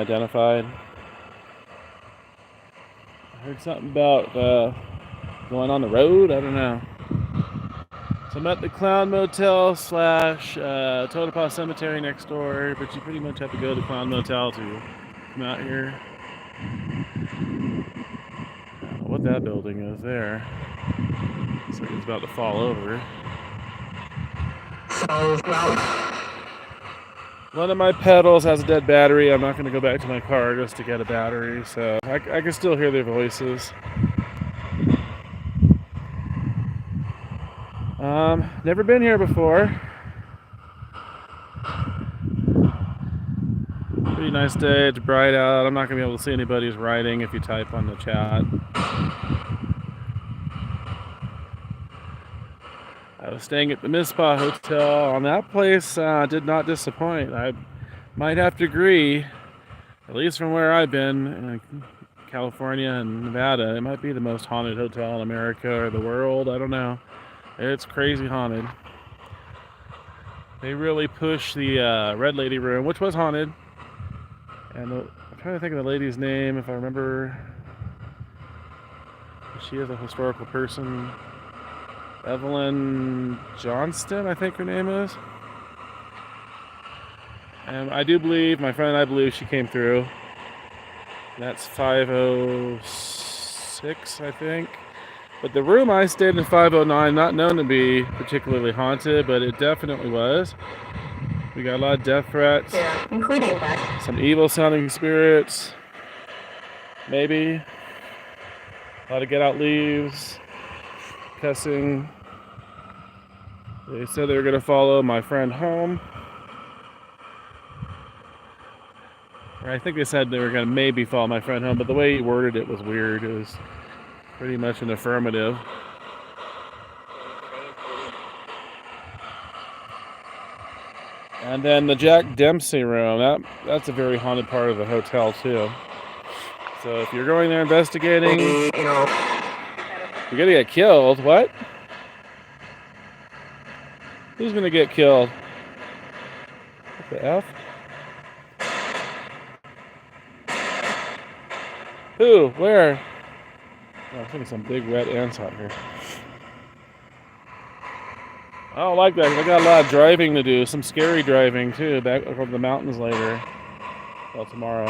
unidentified. I heard something about going on the road. I don't know. So I'm at the Clown Motel / Tonopah Cemetery next door, but you pretty much have to go to the Clown Motel to come out here. I don't know what that building is there. Looks like it's about to fall over. One of my pedals has a dead battery. I'm not going to go back to my car just to get a battery, so I can still hear their voices. Never been here before. Pretty nice day. It's bright out. I'm not going to be able to see anybody's writing if you type on the chat. I was staying at the Mizpah Hotel. On that place did not disappoint. I might have to agree, at least from where I've been in California and Nevada, it might be the most haunted hotel in America or the world. I don't know. It's crazy haunted. They really push the Red Lady room, which was haunted. And I'm trying to think of the lady's name, if I remember. She is a historical person. Evelyn Johnston, I think her name is. And I do believe, my friend and I believe she came through. That's 506, I think. But the room I stayed in, 509, not known to be particularly haunted, but it definitely was. We got a lot of death threats. Yeah, including that. Some evil sounding spirits. Maybe. A lot of get out leaves. Cussing. They said they were going to follow my friend home. Or I think they said they were going to maybe follow my friend home, but the way he worded it was weird. It was pretty much an affirmative. And then the Jack Dempsey room, that's a very haunted part of the hotel too. So if you're going there investigating, you're gonna get killed. What? Who's gonna get killed? What the F? Who? Where? Oh, I think some big red ants out here. I don't like that. I got a lot of driving to do. Some scary driving too. Back over the mountains later. Well, tomorrow.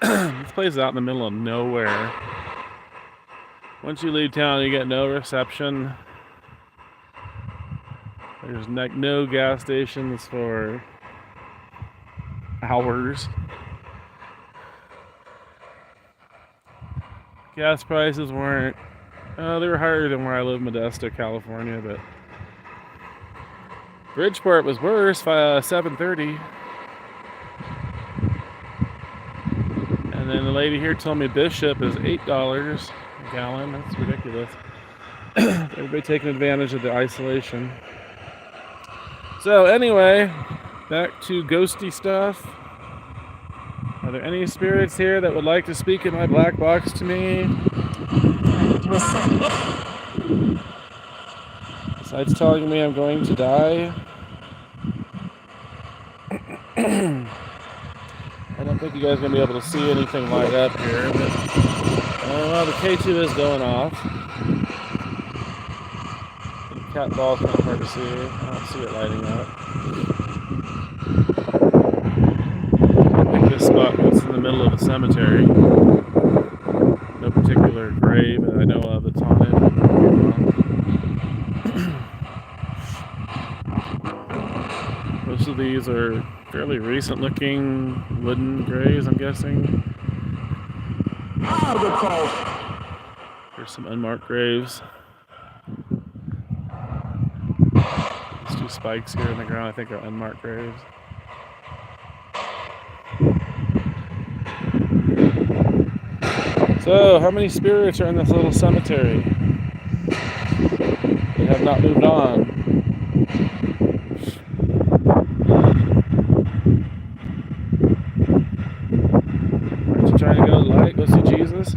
This place is out in the middle of nowhere. Once you leave town, you get no reception. There's no gas stations for hours. Gas prices weren't. They were higher than where I live, Modesto, California, but Bridgeport was worse. $7.30. And then the lady here told me Bishop is $8 a gallon. That's ridiculous. Everybody taking advantage of the isolation. So anyway, back to ghosty stuff. Are there any spirits here that would like to speak in my black box to me? Besides telling me I'm going to die. I don't think you guys are going to be able to see anything light up here, but well, the K2 is going off. The cat ball's kind of hard to see. I don't see it lighting up. I think this spot was in the middle of a cemetery. No particular grave that I know of that's haunted. Most of these are fairly recent looking wooden graves, I'm guessing. There's some unmarked graves. These two spikes here in the ground I think are unmarked graves. So, how many spirits are in this little cemetery? They have not moved on. Aren't you trying to go to the light, go see Jesus?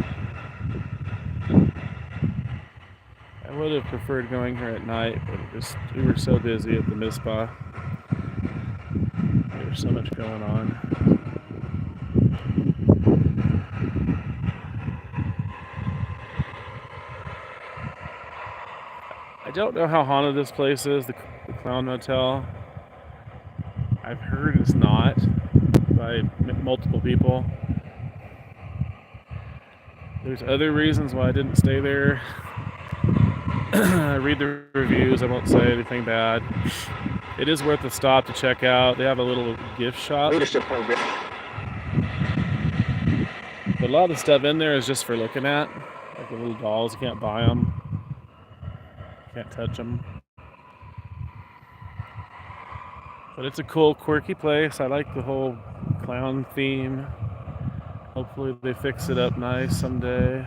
I would have preferred going here at night, but we were so busy at the Mizpah. There's There's so much going on. I don't know how haunted this place is, the Clown Motel. I've heard it's not by multiple people. There's other reasons why I didn't stay there. I read the reviews, I won't say anything bad. It is worth a stop to check out. They have a little gift shop. Leadership program. But a lot of stuff in there is just for looking at. Like the little dolls, you can't buy them. Can't touch them. But it's a cool, quirky place. I like the whole clown theme. Hopefully they fix it up nice someday.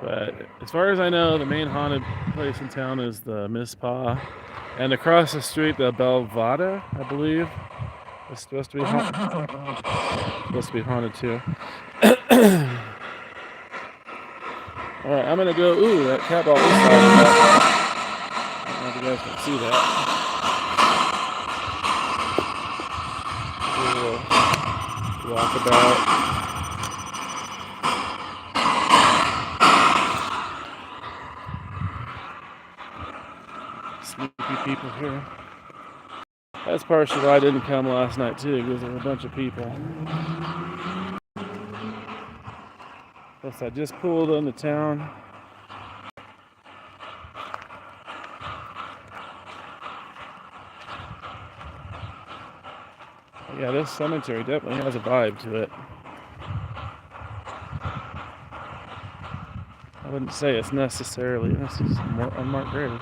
But as far as I know, the main haunted place in town is the Mizpah. And across the street, the Belvada, I believe, is supposed to be haunted too. Alright, I'm gonna go. Ooh, that cat ball is sliding up. I don't know if you guys can see that. We'll walk about. Sleepy people here. That's partially why I didn't come last night too, because there were a bunch of people. Plus, I just pulled into town. Yeah, this cemetery definitely has a vibe to it. I wouldn't say it's necessarily. This is more unmarked grave.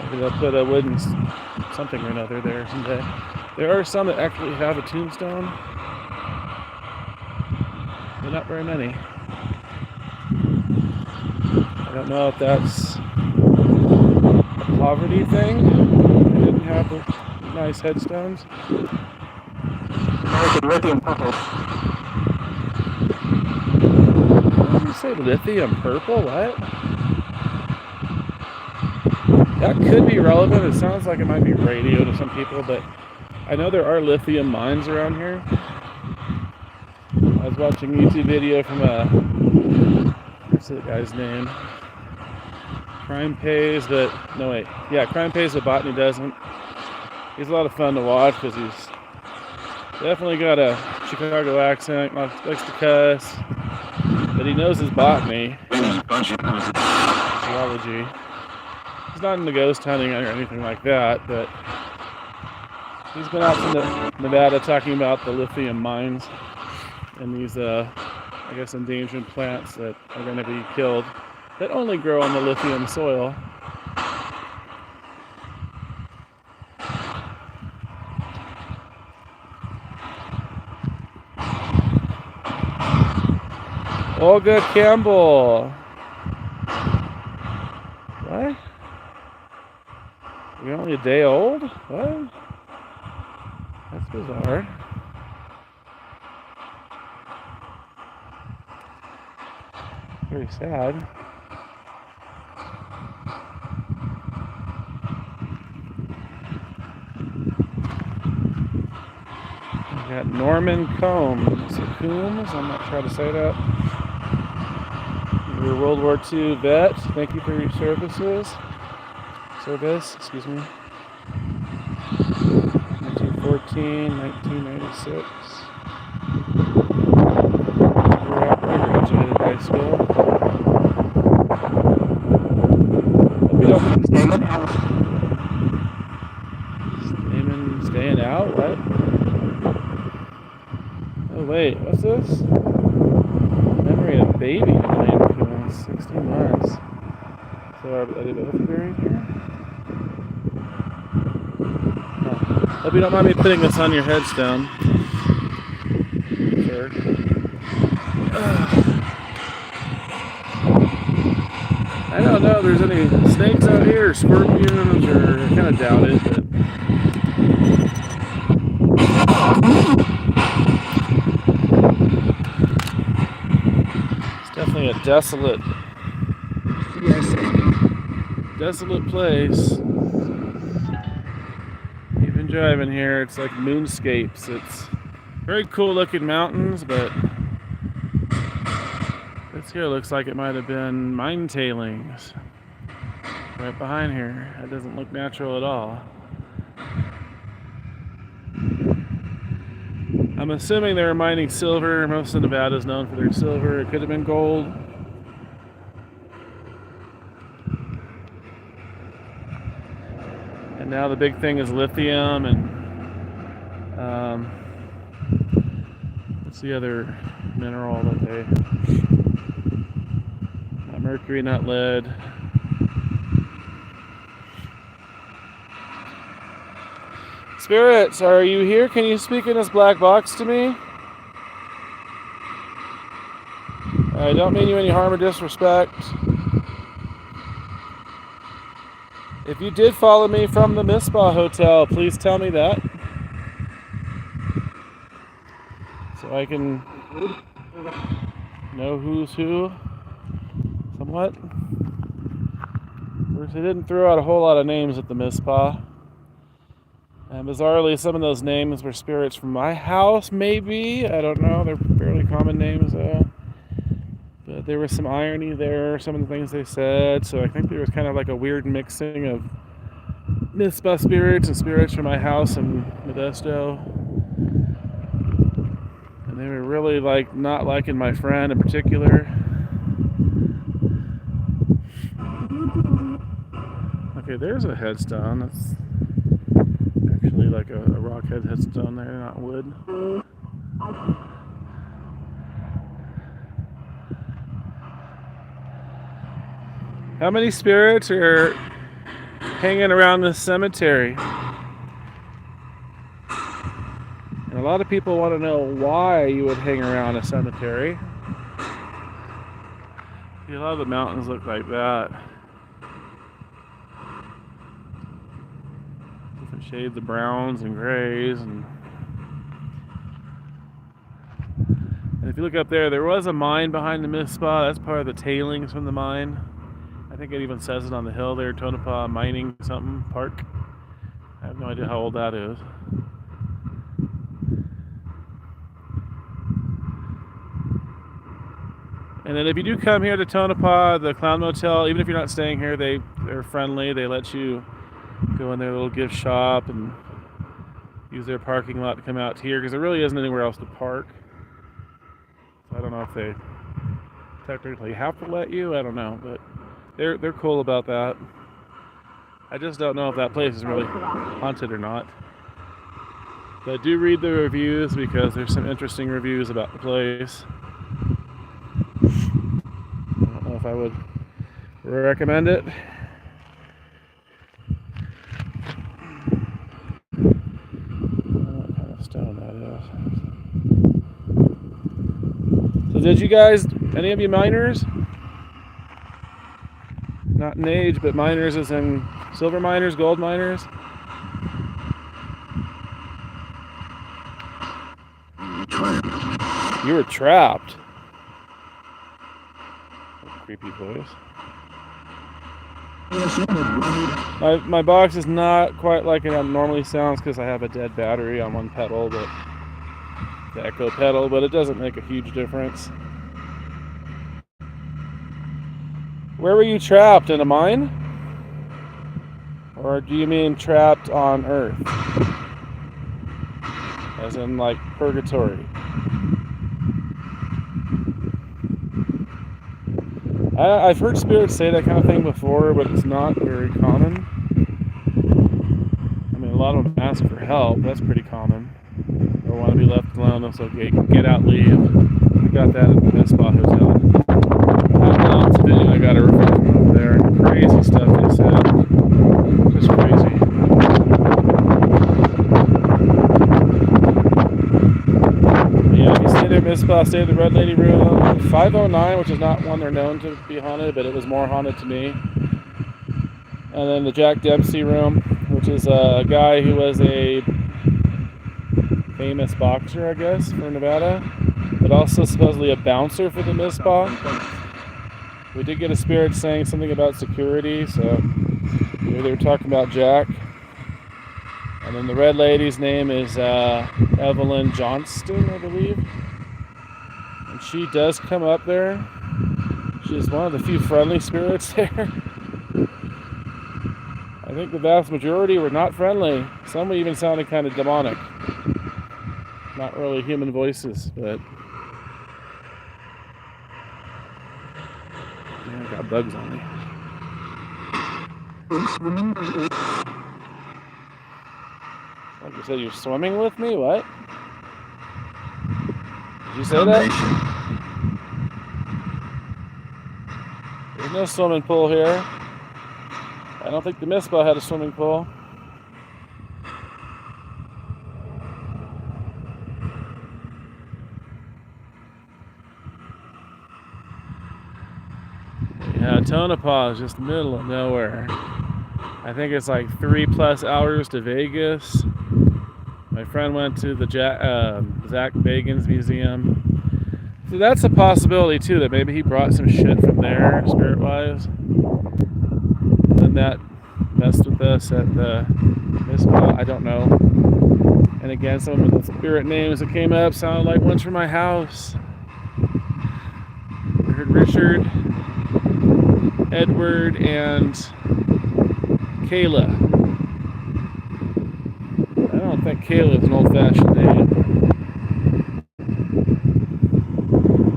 Maybe they'll put a wooden something or another there someday. There are some that actually have a tombstone. But not very many. I don't know if that's a poverty thing. They didn't have nice headstones. American lithium purple. Did you say lithium purple? What? That could be relevant. It sounds like it might be radio to some people, but I know there are lithium mines around here. I was watching a YouTube video from what's the guy's name? Crime Pays, but no wait. Yeah, Crime Pays, but Botany doesn't. He's a lot of fun to watch because he's definitely got a Chicago accent, likes to cuss, but he knows his botany, geology. He's not into ghost hunting or anything like that, but he's been out to Nevada talking about the lithium mines and these, I guess, endangered plants that are going to be killed that only grow on the lithium soil. Olga Campbell. What? You're only a day old? What? That's bizarre. Very sad. We got Norman Combs. Coombs? I'm not trying to say that. You're a World War II vet. Thank you for your services. Excuse me. 1914, 1996. You're after I graduated high school. Staying out? What? Oh wait, what's this? Memory of baby named 16 months. So are they both buried here? Oh. Hope you don't mind me putting this on your headstone. Sure. I don't know if there's any snakes out here, or scorpions, or I kind of doubt it, but it's definitely a desolate Desolate place. Even driving here, it's like moonscapes. It's very cool looking mountains, but this here looks like it might have been mine tailings. Right behind here. That doesn't look natural at all. I'm assuming they were mining silver. Most of Nevada is known for their silver. It could have been gold. And now the big thing is lithium and what's the other mineral that they... Not mercury, not lead. Spirits, are you here? Can you speak in this black box to me? I don't mean you any harm or disrespect. If you did follow me from the Mizpah Hotel, please tell me that. So I can know who's who. Somewhat. Of course, they didn't throw out a whole lot of names at the Mizpah. And bizarrely, some of those names were spirits from my house, maybe. I don't know. They're fairly common names, though. But there was some irony there, some of the things they said. So I think there was kind of like a weird mixing of Mizpah spirits and spirits from my house in Modesto. And they were really like not liking my friend in particular. Okay, there's a headstone. That's actually like a rockhead headstone there, not wood. How many spirits are hanging around this cemetery? And a lot of people want to know why you would hang around a cemetery. A lot of the mountains look like that. Different shades of browns and grays. And if you look up there, there was a mine behind the Mizpah. That's part of the tailings from the mine. I think it even says it on the hill there, Tonopah Mining something Park. I have no idea how old that is. And then if you do come here to Tonopah, the Clown Motel, even if you're not staying here, they're friendly. They let you go in their little gift shop and use their parking lot to come out here because there really isn't anywhere else to park. So I don't know if they technically have to let you. I don't know, but they're cool about that. I just don't know if that place is really haunted or not. But do read the reviews because there's some interesting reviews about the place. I don't know if I would recommend it. What kind of stone that is. So did you guys, any of you miners? Not in age, but miners as in silver miners, gold miners? You were trapped. Creepy voice. My box is not quite like it normally sounds because I have a dead battery on one pedal, but the echo pedal, but it doesn't make a huge difference. Where were you trapped? In a mine? Or do you mean trapped on Earth? As in like purgatory? I've heard spirits say that kind of thing before, but it's not very common. I mean, a lot of them ask for help. That's pretty common. Or want to be left alone. They'll say, get out, leave. I got that at the Mizpah Hotel. It's a video I got a referral from over there. Crazy stuff they said. Just crazy. Yeah, if you stay there, Mizpah, stay at the Red Lady Room. 509, which is not one they're known to be haunted, but it was more haunted to me. And then the Jack Dempsey Room, which is a guy who was a famous boxer, I guess, from Nevada, but also supposedly a bouncer for the Mizpah. We did get a spirit saying something about security, so maybe they were talking about Jack. And then the red lady's name is Evelyn Johnston, I believe. And she does come up there. She's one of the few friendly spirits there. I think the vast majority were not friendly. Some even sounded kind of demonic. Not really human voices, but yeah, I got bugs on me. Like you said, you're swimming with me? What? Did you say that? There's no swimming pool here. I don't think the Mizpah had a swimming pool. Yeah, Tonopah is just the middle of nowhere. I think it's like 3+ hours to Vegas. My friend went to the Zach Bagans Museum. So that's a possibility too, that maybe he brought some shit from there, spirit-wise. Then that messed with us at the Mizpah. I don't know. And again, some of the spirit names that came up sounded like ones from my house. I heard Richard, Edward, and Kayla. I don't think Kayla is an old-fashioned name.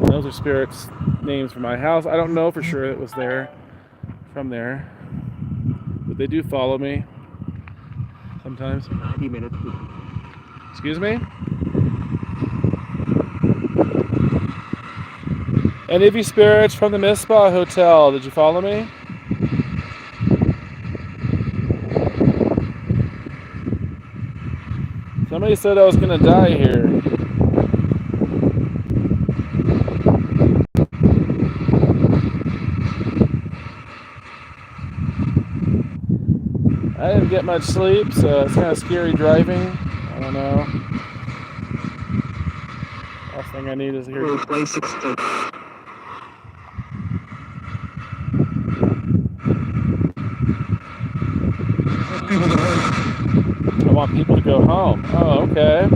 Those are spirits' names from my house. I don't know for sure it was there, from there. But they do follow me sometimes. 90 minutes. Excuse me? Any of you spirits from the Mizpah Hotel, did you follow me? Somebody said I was gonna die here. I didn't get much sleep, so it's kind of scary driving. I don't know. Last thing I need is here. I want people to go home. Oh, okay.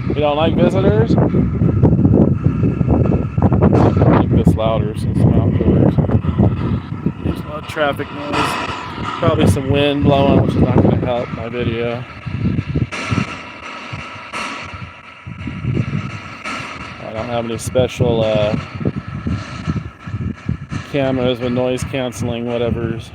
You don't like visitors? I'll make this louder since I'm outdoors. There's a lot of traffic noise. Probably some wind blowing, which is not going to help my video. I don't have any special cameras with noise canceling whatevers.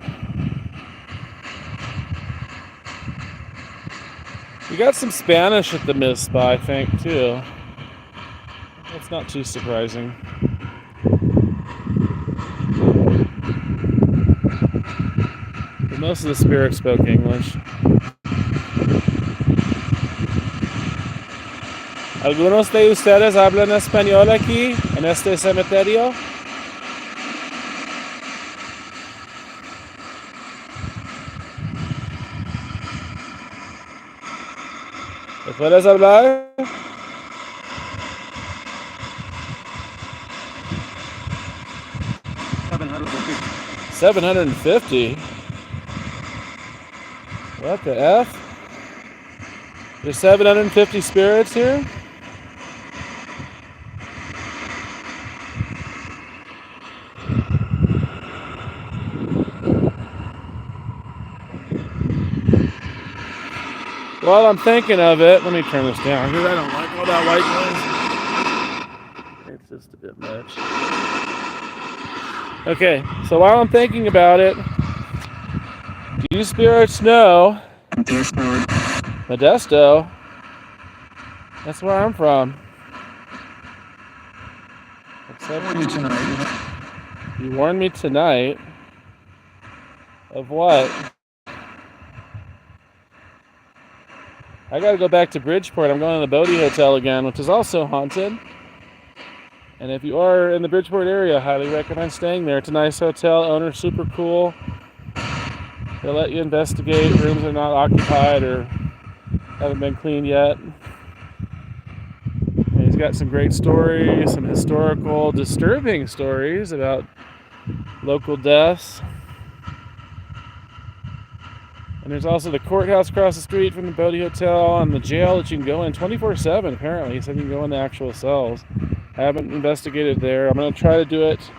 We got some Spanish at the Mizpah, I think, too. That's not too surprising. But most of the spirits spoke English. ¿Algunos de ustedes hablan español aquí, en este cementerio? ¿Me puedes hablar? $750? What the F? There's 750 spirits here? While I'm thinking of it, let me turn this down because I don't like all that white noise. It's just a bit much. Okay, so while I'm thinking about it, do you spirits know Modesto? That's where I'm from. You warned me tonight. Of what? I gotta go back to Bridgeport. I'm going to the Bodie Hotel again, which is also haunted. And if you are in the Bridgeport area, I highly recommend staying there. It's a nice hotel. Owner's super cool. They'll let you investigate. Rooms are not occupied or haven't been cleaned yet. And he's got some great stories, some historical, disturbing stories about local deaths. And there's also the courthouse across the street from the Bodie Hotel and the jail that you can go in 24/7, apparently. He said you can go in the actual cells. I haven't investigated there. I'm going to try to do it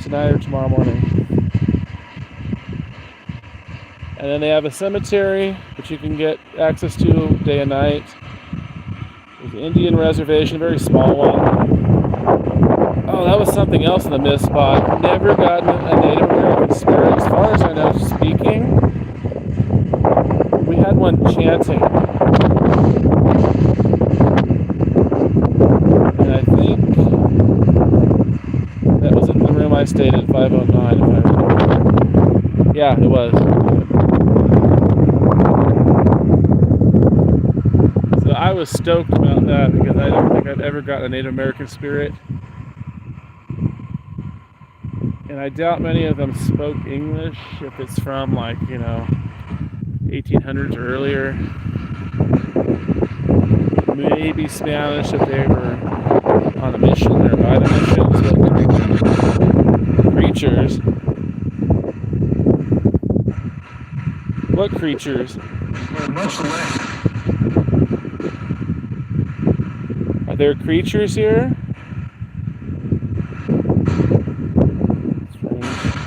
tonight or tomorrow morning. And then they have a cemetery, which you can get access to day and night. There's an Indian reservation, a very small one. Oh, that was something else in the mist spot. Never gotten a Native American spirit. As far as I know, speaking. We had one chanting. And I think that was in the room I stayed at 509, if I remember. Yeah, it was. So I was stoked about that because I don't think I've ever gotten a Native American spirit. And I doubt many of them spoke English if it's from, like, 1800s or earlier. Maybe Spanish if they were on a mission or by the missions. But creatures. What creatures? Much less. Are there creatures here?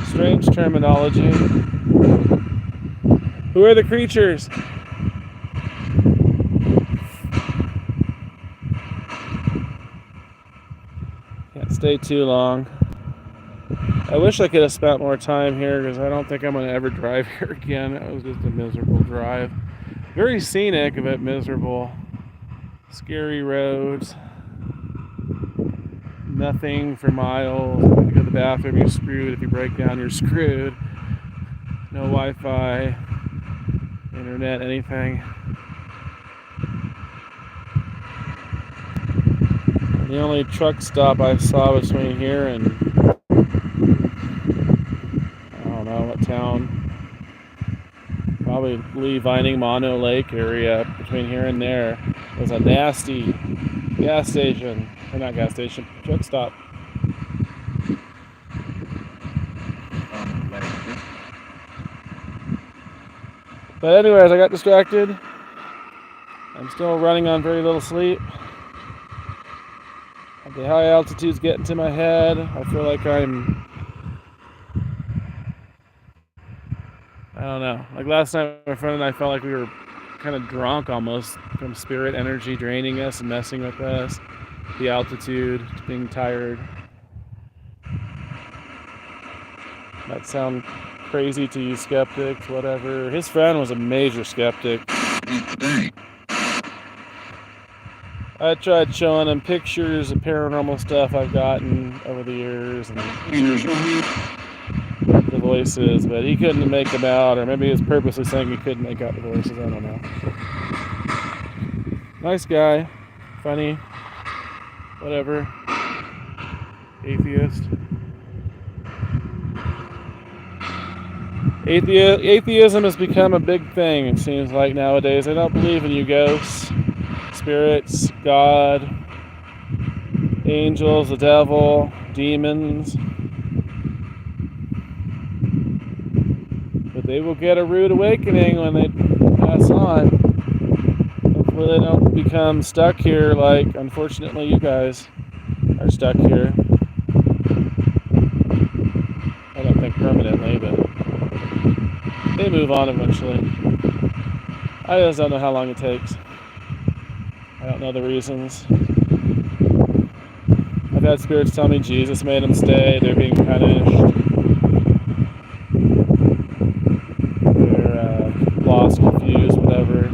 Strange terminology. Who are the creatures? Can't stay too long. I wish I could have spent more time here because I don't think I'm going to ever drive here again. It was just a miserable drive. Very scenic, but miserable. Scary roads. Nothing for miles. If you go to the bathroom, you're screwed. If you break down, you're screwed. No Wi-Fi, internet, anything. The only truck stop I saw between here and I don't know what town. Probably Lee Vining Mono Lake area. Between here and there was a nasty gas station. Or not gas station, truck stop. But anyways, I got distracted. I'm still running on very little sleep. The high altitude's getting to my head. I feel like I don't know. Like last night, my friend and I felt like we were kind of drunk almost from spirit energy draining us and messing with us. The altitude, being tired. Might sound crazy to you skeptics, whatever. His friend was a major skeptic. I tried showing him pictures of paranormal stuff I've gotten over the years and the voices, but he couldn't make them out, or maybe he was purposely saying he couldn't make out the voices, I don't know. Nice guy, funny, whatever, atheist. Atheism has become a big thing, it seems like nowadays. I don't believe in you ghosts, spirits, God, angels, the devil, demons. But they will get a rude awakening when they pass on. Hopefully they don't become stuck here like, unfortunately, you guys are stuck here. I don't think permanently, but they move on eventually. I just don't know how long it takes. I don't know the reasons. I've had spirits tell me Jesus made them stay, they're being punished. They're lost, confused, whatever.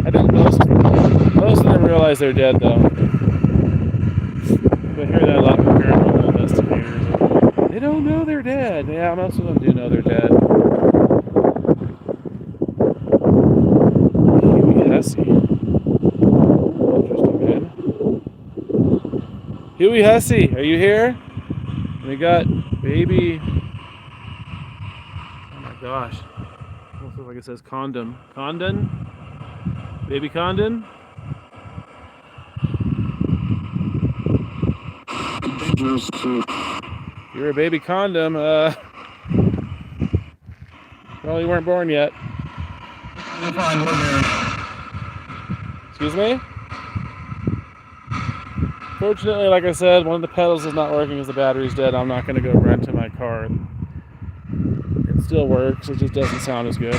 I think most of them realize they're dead though. I hear that a lot from paranormal investigators. They don't know they're dead. Yeah, most of them do know they're dead. Interesting, man. Huey Hussey, are you here? We got baby. Oh my gosh. Almost looks like it says condom. Condon? Baby Condon? You're a baby condom. Well, you weren't born yet. Excuse me? Fortunately, like I said, one of the pedals is not working because the battery's dead. I'm not going to go run to my car. It still works, it just doesn't sound as good.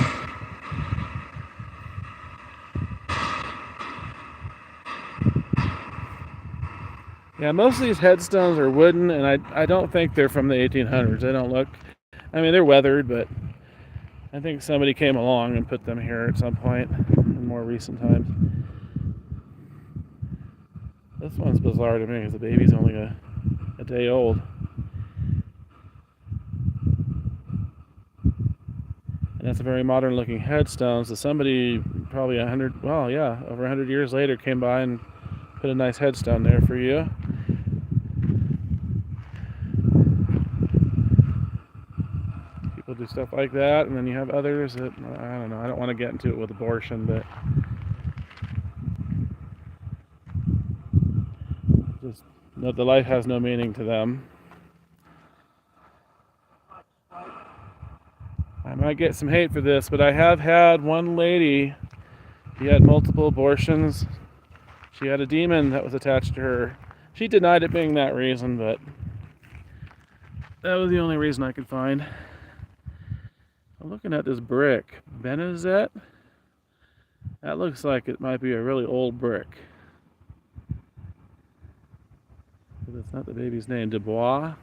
Yeah, most of these headstones are wooden, and I don't think they're from the 1800s. They don't look, I mean, they're weathered, but I think somebody came along and put them here at some point in more recent times. This one's bizarre to me because the baby's only a day old. And that's a very modern looking headstone. So somebody probably over 100 years later came by and put a nice headstone there for you. People do stuff like that, and then you have others that, I don't know, I don't want to get into it with abortion, but just know that life has no meaning to them. I might get some hate for this, but I have had one lady, she had multiple abortions. She had a demon that was attached to her. She denied it being that reason, but that was the only reason I could find. I'm looking at this brick. Benazet? That looks like it might be a really old brick. But it's not the baby's name. Dubois?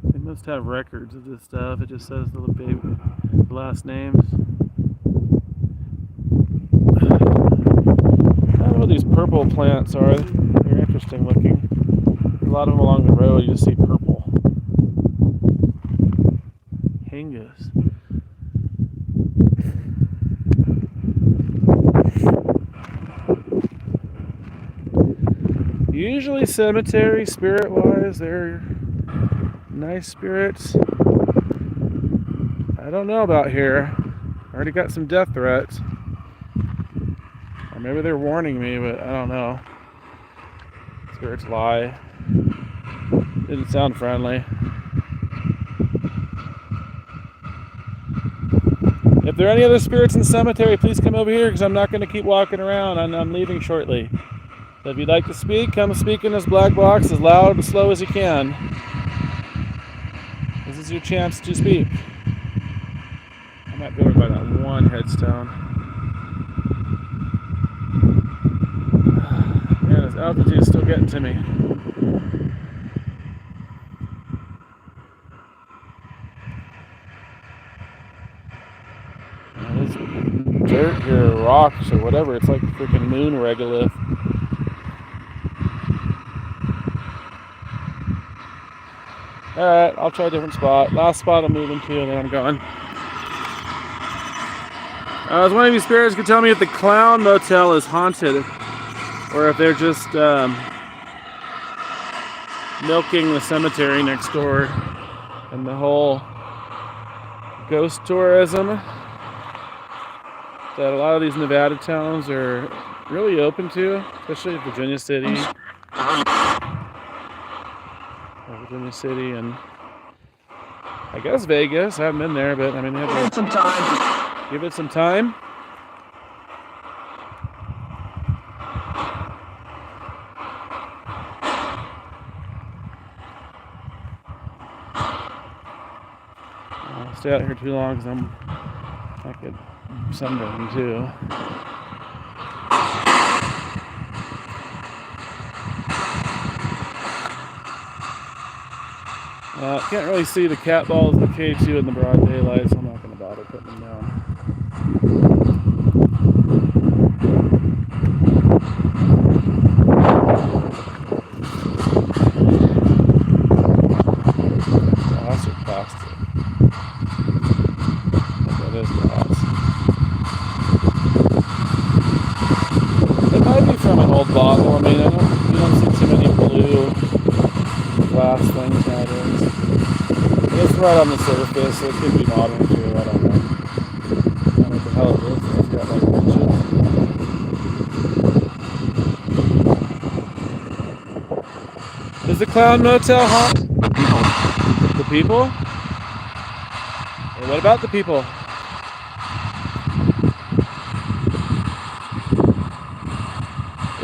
They must have records of this stuff. It just says the baby last names. I don't know what these purple plants are. They're interesting looking. A lot of them along the road, you just see purple. Hangis. Usually cemetery, spirit-wise, they're nice spirits. I don't know about here. I already got some death threats. Or maybe they're warning me, but I don't know. Spirits lie. Didn't sound friendly. If there are any other spirits in the cemetery, please come over here because I'm not going to keep walking around. I'm leaving shortly. So if you'd like to speak, come speak in this black box as loud and slow as you can. This is your chance to speak. I might go over by that one headstone. Man, this altitude is still getting to me. This dirt here, rocks or whatever, it's like a freaking moon regolith. Alright, I'll try a different spot. Last spot I'm moving to, and then I'm going. If one of you spirits could tell me if the Clown Motel is haunted, or if they're just milking the cemetery next door, and the whole ghost tourism that a lot of these Nevada towns are really open to, especially Virginia City. Virginia City and I guess Vegas. I haven't been there, but I mean, they have to give it some time. I'll stay out here too long because I could sunburn too. Can't really see the cat balls and the K2 in the broad daylight, so I'm not going to bother putting them down. Glass or plastic? I think that is glass. It might be from an old bottle. I mean, you don't see too many blue glass things nowadays. It's right on the surface, so it could be modern too, I don't know. I don't know what the hell it is, it's got like inches. Does the Clown Motel haunt the people? And what about the people?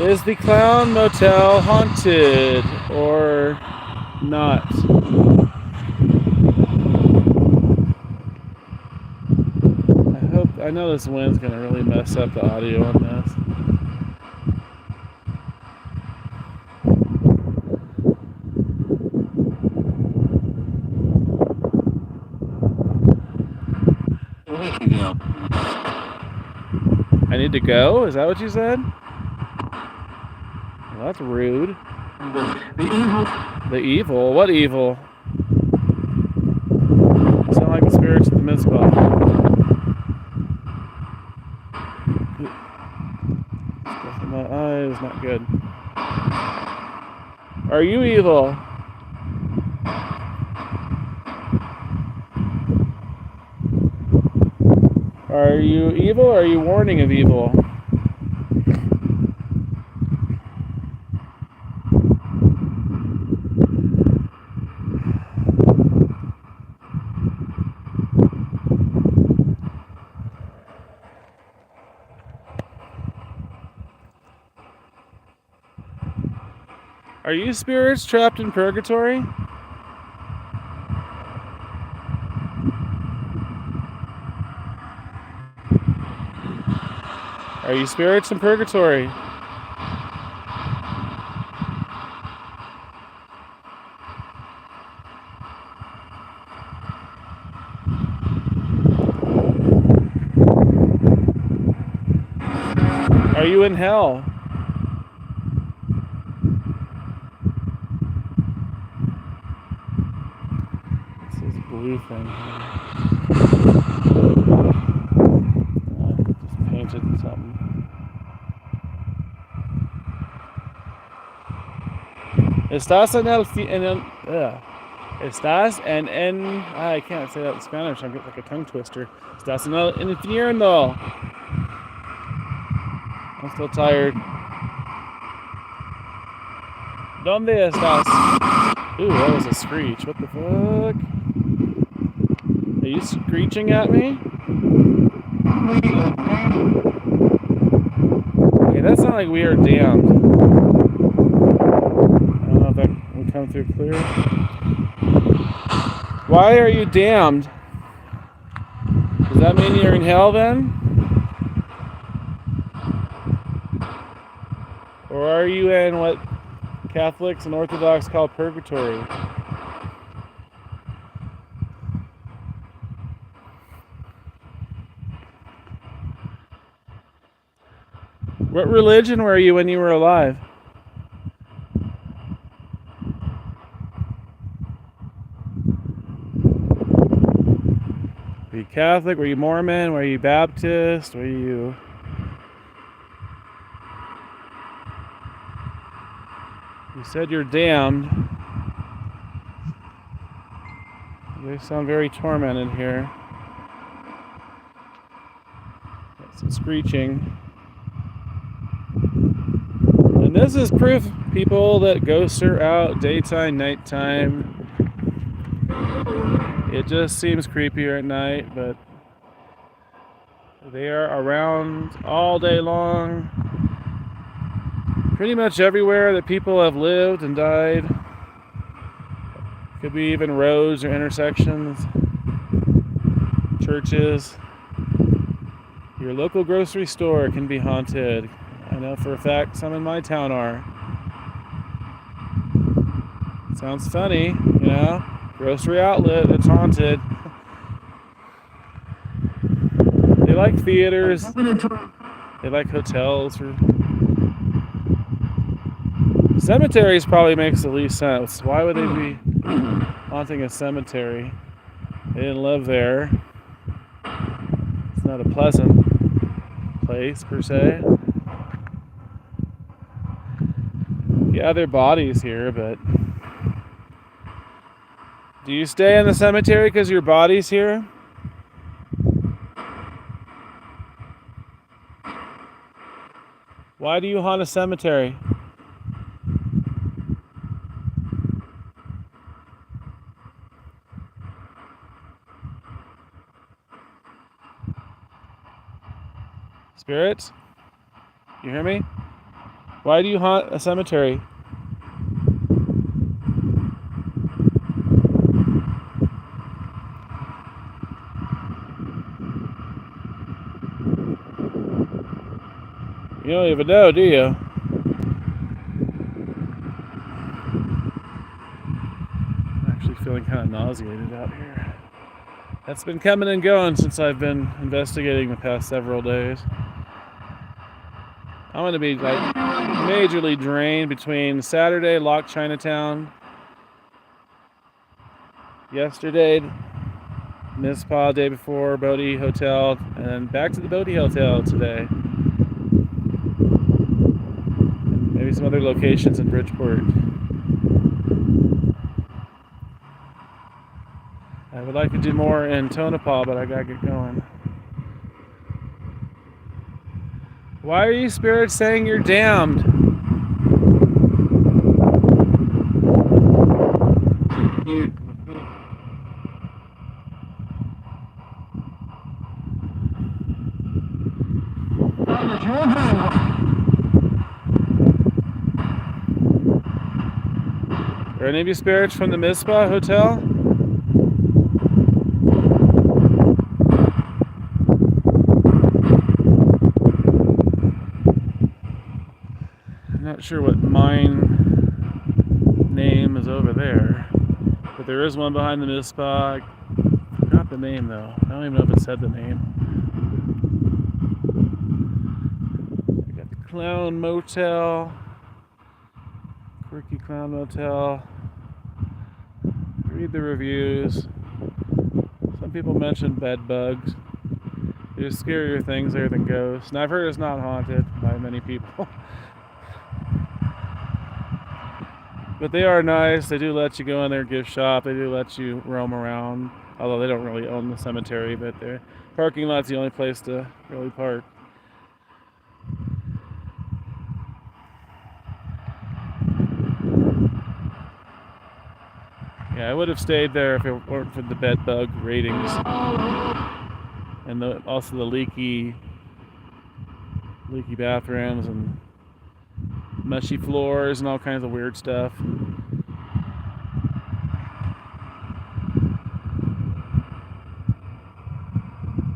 Is the Clown Motel haunted or not? I know this wind's gonna really mess up the audio on this. I need to go? Is that what you said? Well, that's rude. The evil. The evil? What evil? You sound like the spirits of the Mizpah. Stuff in my eyes, not good. Are you evil? Are you evil or are you warning of evil? Are you spirits trapped in purgatory? Are you spirits in purgatory? Are you in hell? This is a blue thing here. Just painted something. Estás en I can't say that in Spanish. I'm getting like a tongue twister. Estás en el infierno. I'm still tired. ¿Dónde estás? Ooh, that was a screech. What the fuck? Are you screeching at me? Okay, that sounds like we are damned. I don't know if that can come through clear. Why are you damned? Does that mean you're in hell then? Or are you in what Catholics and Orthodox call purgatory? What religion were you when you were alive? Were you Catholic? Were you Mormon? Were you Baptist? Were you... You said you're damned. You sound very tormented here. Got some screeching. And this is proof, people, that ghosts are out daytime, nighttime. It just seems creepier at night, but they are around all day long. Pretty much everywhere that people have lived and died. Could be even roads or intersections, churches. Your local grocery store can be haunted. I know for a fact some in my town are. Sounds funny, you know? Grocery outlet, it's haunted. They like theaters. They like hotels. Cemeteries probably makes the least sense. Why would they be haunting a cemetery? They didn't live there. It's not a pleasant place per se. Yeah, there are bodies here, but do you stay in the cemetery because your body's here? Why do you haunt a cemetery? Spirits? You hear me? Why do you haunt a cemetery? You don't even know, do you? I'm actually feeling kind of nauseated out here. That's been coming and going since I've been investigating the past several days. I'm going to be like majorly drained between Saturday, Lock Chinatown, yesterday, Mizpah, day before, Bodie Hotel, and then back to the Bodie Hotel today. And maybe some other locations in Bridgeport. I would like to do more in Tonopah, but I gotta get going. Why are you spirits saying you're damned? Are any of you spirits from the Mizpah Hotel? I'm not sure what mine name is over there, but there is one behind the Mizpah. I forgot the name though. I don't even know if it said the name. I got the Clown Motel, Quirky Clown Motel. Read the reviews. Some people mention bed bugs. There's scarier things there than ghosts, and I've heard it's not haunted by many people. But they are nice. They do let you go in their gift shop. They do let you roam around. Although they don't really own the cemetery, but their parking lot's the only place to really park. Yeah, I would have stayed there if it weren't for the bed bug ratings. And also the leaky bathrooms and mushy floors and all kinds of weird stuff.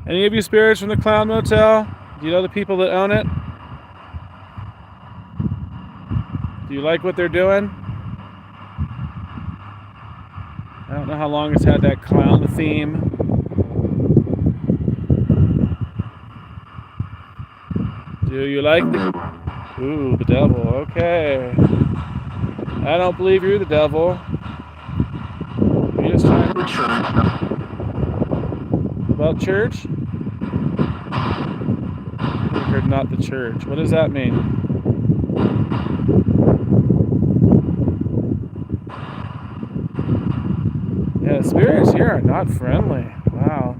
Any of you spirits from the Clown Motel? Do you know the people that own it? Do you like what they're doing? I don't know how long it's had that clown theme. Do you like the... Ooh, the devil. Okay. I don't believe you're the devil. You're just trying to... About church? I heard not the church. What does that mean? Yeah, the spirits here are not friendly. Wow.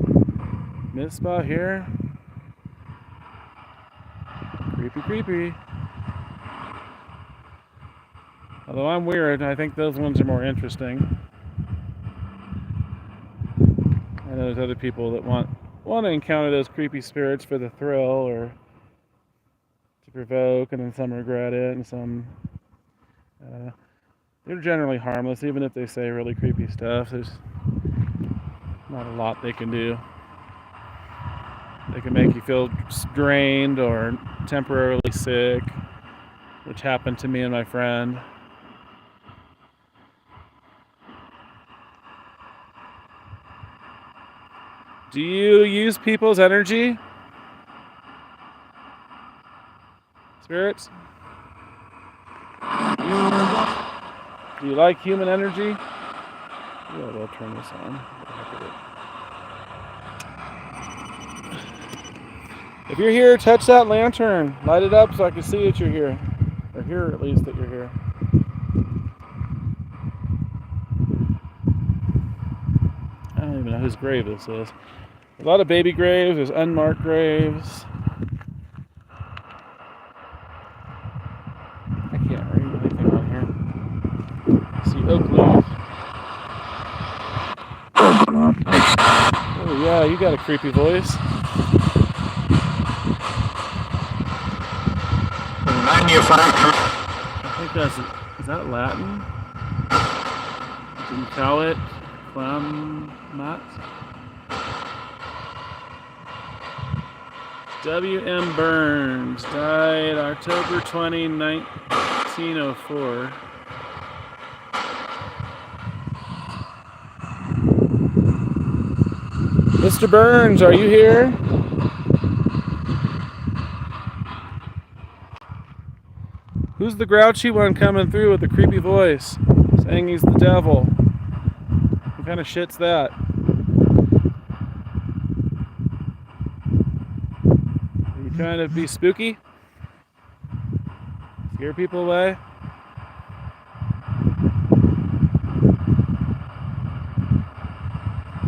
Mizpah here. Creepy. Although I'm weird, I think those ones are more interesting. I know there's other people that want to encounter those creepy spirits for the thrill or to provoke, and then some regret it, and some they're generally harmless, even if they say really creepy stuff. There's not a lot they can do. They can make you feel drained or temporarily sick, which happened to me and my friend. Do you use people's energy? Spirits? Do you like human energy? Yeah, we'll turn this on. If you're here, touch that lantern. Light it up so I can see that you're here. Or hear at least that you're here. I don't even know whose grave this is. A lot of baby graves. There's unmarked graves. I can't read anything on here. I see oak leaf. Oh yeah, you got a creepy voice. I think is that Latin? Didn't call it Clamat. W.M. Burns died October 20, 1904. Mr. Burns, are you here? Who's the grouchy one coming through with the creepy voice, saying he's the devil? What kind of shit's that? Are you trying to be spooky? Scare people away?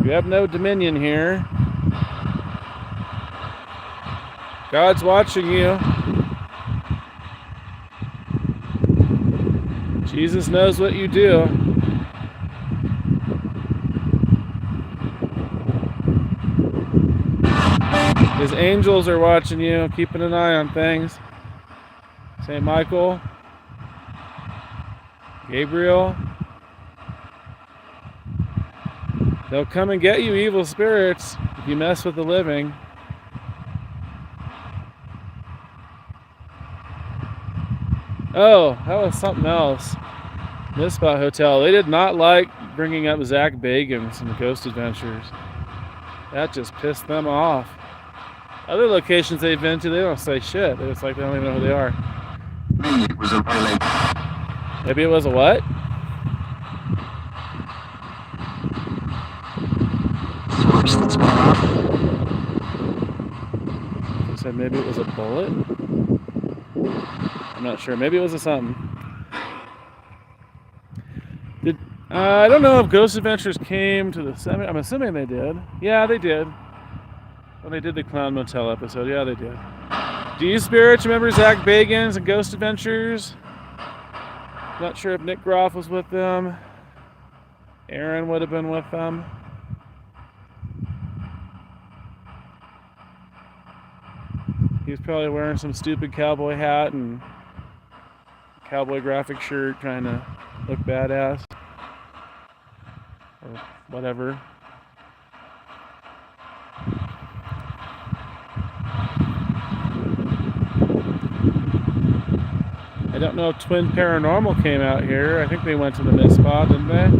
You have no dominion here. God's watching you. Jesus knows what you do. His angels are watching you, keeping an eye on things. St. Michael, Gabriel. They'll come and get you, evil spirits, if you mess with the living. Oh, that was something else. This spot hotel. They did not like bringing up Zach Bagans and the Ghost Adventures. That just pissed them off. Other locations they've been to, they don't say shit. It's like they don't even know who they are. Maybe it was a violation. Maybe it was a what? You said maybe it was a bullet? I'm not sure. Maybe it was a something. I don't know if Ghost Adventures came to the cemetery. I'm assuming they did. Yeah, they did. When they did the Clown Motel episode. Yeah, they did. Do you spirits remember Zach Bagans and Ghost Adventures? Not sure if Nick Groff was with them. Aaron would have been with them. He was probably wearing some stupid cowboy hat and cowboy graphic shirt trying to look badass. Or whatever. I don't know if Twin Paranormal came out here. I think they went to the Mist Spa, didn't they?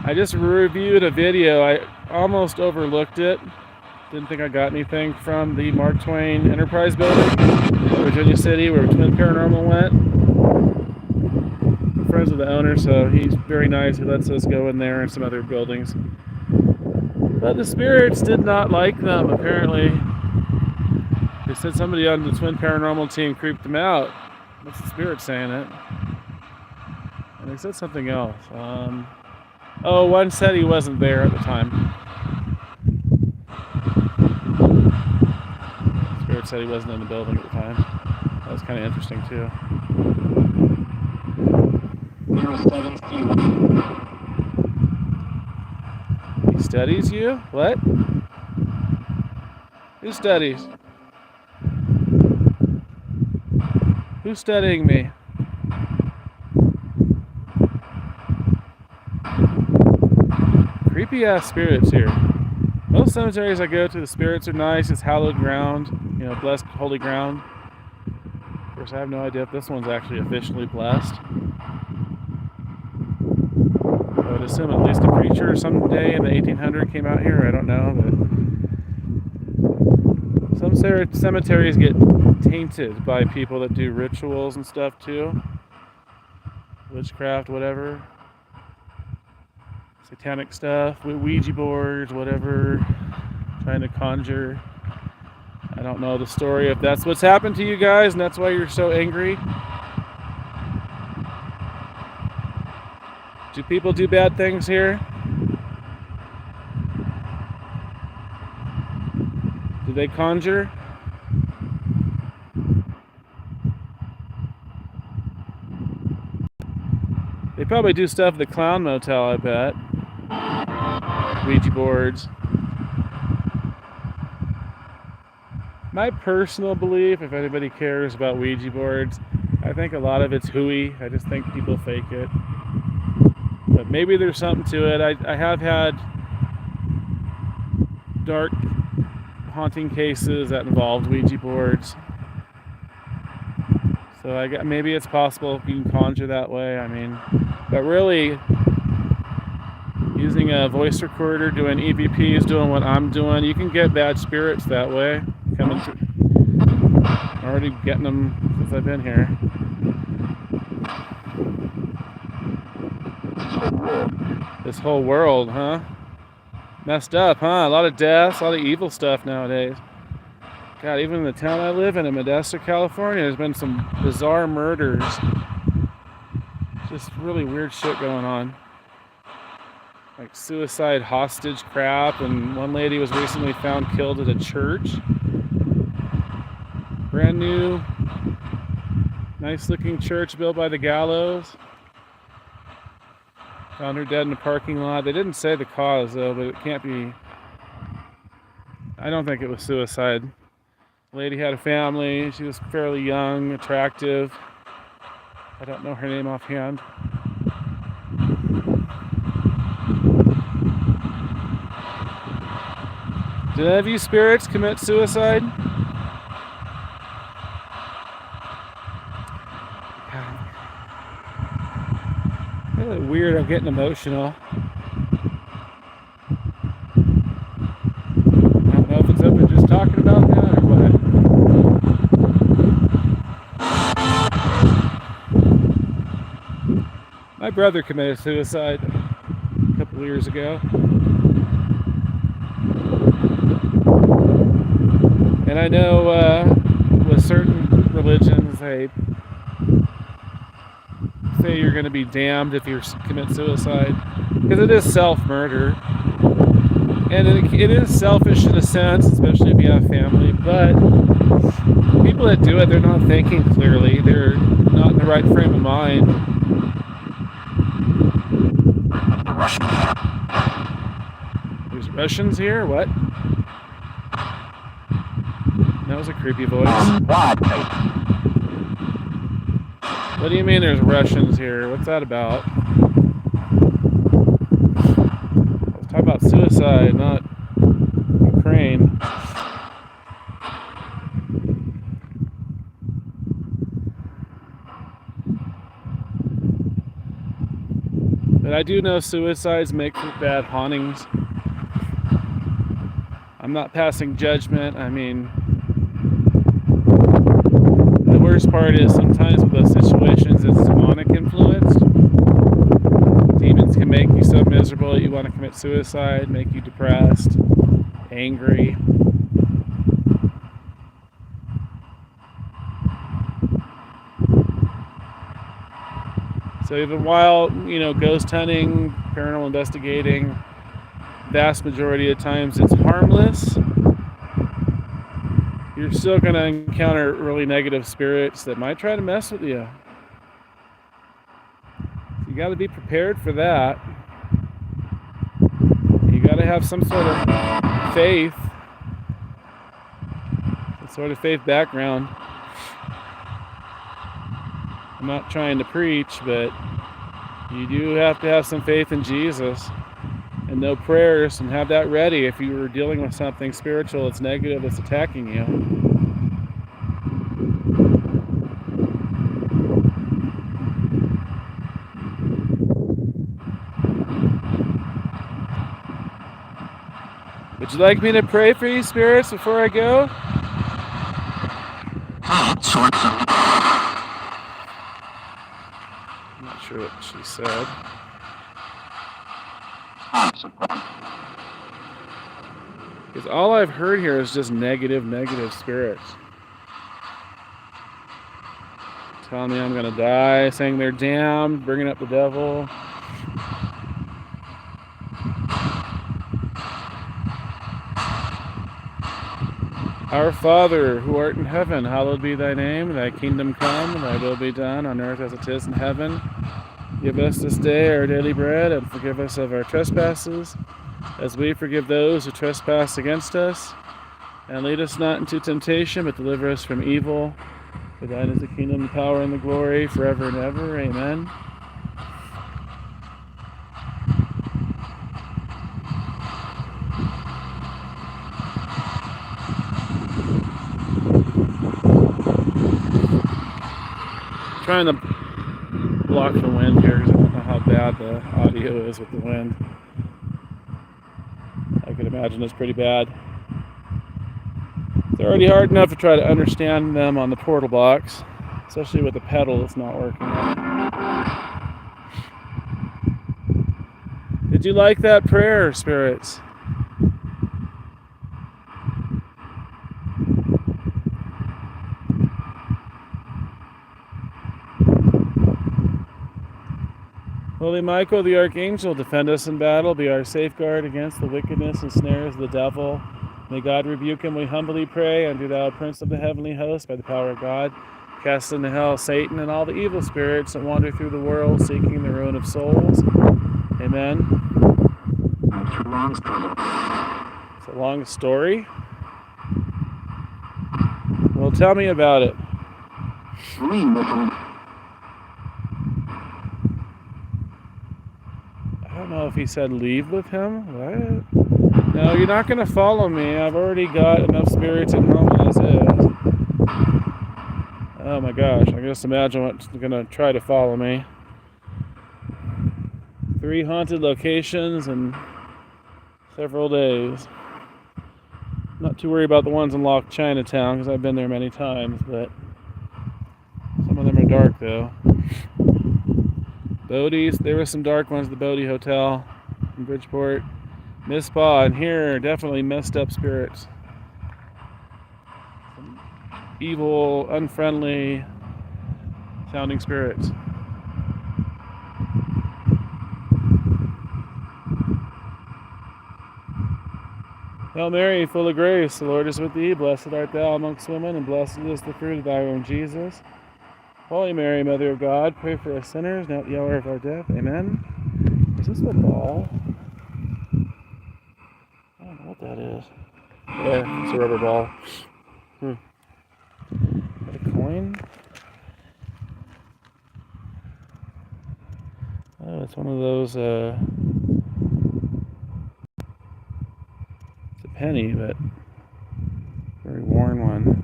I just reviewed a video. I almost overlooked it. Didn't think I got anything from the Mark Twain Enterprise building in Virginia City where Twin Paranormal went. I'm friends with the owner, so he's very nice. He lets us go in there and some other buildings. But the spirits did not like them, apparently. They said somebody on the Twin Paranormal team creeped them out. What's the spirit saying it? And they said something else. Oh, one said he wasn't there at the time. The spirit said he wasn't in the building at the time. That was kind of interesting, too. 07C1. He studies you? What? Who studies? Who's studying me? Creepy ass spirits here. Most cemeteries I go to, the spirits are nice. It's hallowed ground, you know, blessed holy ground. Of course, I have no idea if this one's actually officially blessed. I would assume at least a preacher someday in the 1800s came out here. I don't know, but some cemeteries get tainted by people that do rituals and stuff too. Witchcraft, whatever. Satanic stuff, Ouija boards, whatever. Trying to conjure. I don't know the story if that's what's happened to you guys and that's why you're so angry. Do people do bad things here? Do they conjure? They probably do stuff at the Clown Motel, I bet. Ouija boards. My personal belief, if anybody cares about Ouija boards, I think a lot of it's hooey. I just think people fake it. But maybe there's something to it. I have had dark haunting cases that involved Ouija boards. So maybe it's possible you can conjure that way. I mean, but really, using a voice recorder, doing EVPs, doing what I'm doing, you can get bad spirits that way. Coming through. I'm already getting them since I've been here. This whole world, huh? Messed up, huh? A lot of deaths, a lot of evil stuff nowadays. God, even in the town I live in Modesto, California, there's been some bizarre murders. Just really weird shit going on. Like suicide hostage crap, and one lady was recently found killed at a church. Brand new, nice looking church built by the Gallows. Found her dead in a parking lot. They didn't say the cause though, but it can't be. I don't think it was suicide. The lady had a family. She was fairly young, attractive. I don't know her name offhand. Did any of you spirits commit suicide? Really weird, I'm getting emotional. I don't know if it's up to just talking about that or what. My brother committed suicide a couple of years ago. And I know with certain religions, they say you're going to be damned if you commit suicide, because it is self-murder, and it is selfish in a sense, especially if you have family. But people that do it, they're not thinking clearly. They're not in the right frame of mind. There's Russians here? What? That was a creepy voice. What do you mean there's Russians here? What's that about? Let's talk about suicide, not Ukraine. But I do know suicides make for bad hauntings. I'm not passing judgment. I mean, the worst part is sometimes with those situations it's demonic influenced. Demons can make you so miserable that you want to commit suicide, make you depressed, angry. So even while, ghost hunting, paranormal investigating, vast majority of times it's harmless, you're still going to encounter really negative spirits that might try to mess with you. You got to be prepared for that. You got to have some sort of faith, background. I'm not trying to preach, but you do have to have some faith in Jesus and know prayers and have that ready if you were dealing with something spiritual that's negative that's attacking you. Would you like me to pray for you, spirits, before I go? I'm not sure what she said. Because all I've heard here is just negative spirits. Telling me I'm going to die, saying they're damned, bringing up the devil. Our Father, who art in heaven, hallowed be thy name. Thy kingdom come, thy will be done on earth as it is in heaven. Give us this day our daily bread, and forgive us of our trespasses, as we forgive those who trespass against us. And lead us not into temptation, but deliver us from evil. For thine is the kingdom, the power, and the glory, forever and ever. Amen. Trying to block the wind here because I don't know how bad the audio is with the wind. I could imagine it's pretty bad. It's already hard enough to try to understand them on the portal box, especially with the pedal that's not working. Did you like that prayer, spirits? Holy Michael, the Archangel, defend us in battle, be our safeguard against the wickedness and snares of the devil. May God rebuke him, we humbly pray, and do thou, Prince of the heavenly host, by the power of God, cast into hell Satan and all the evil spirits that wander through the world, seeking the ruin of souls. Amen. It's a long story. Well, tell me about it. I don't know if he said leave with him. What? No, you're not going to follow me. I've already got enough spirits at home as is. Oh my gosh, I can just imagine what's going to try to follow me. 3 haunted locations in several days. Not too worried about the ones in Loch Chinatown because I've been there many times, but some of them are dark though. Bodie's, there were some dark ones at the Bodie Hotel in Bridgeport. Miss Spa, and here definitely messed up spirits. Some evil, unfriendly sounding spirits. Hail Mary, full of grace, the Lord is with thee. Blessed art thou amongst women, and blessed is the fruit of thy womb, Jesus. Holy Mary, Mother of God, pray for us sinners, now at the hour of our death. Amen. Is this a ball? I don't know what that is. Yeah, it's a rubber ball. Got a coin? Oh, it's one of those, it's a penny, but very worn one.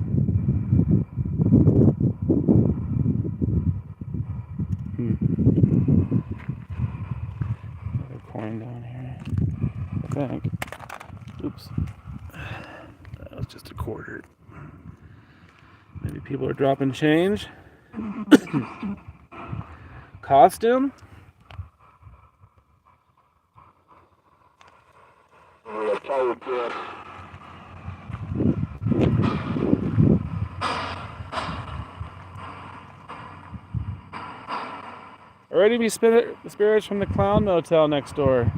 Another coin down here, I think. Oops. That was just a quarter. Maybe people are dropping change. Costume? Already be spirits from the Clown Motel next door.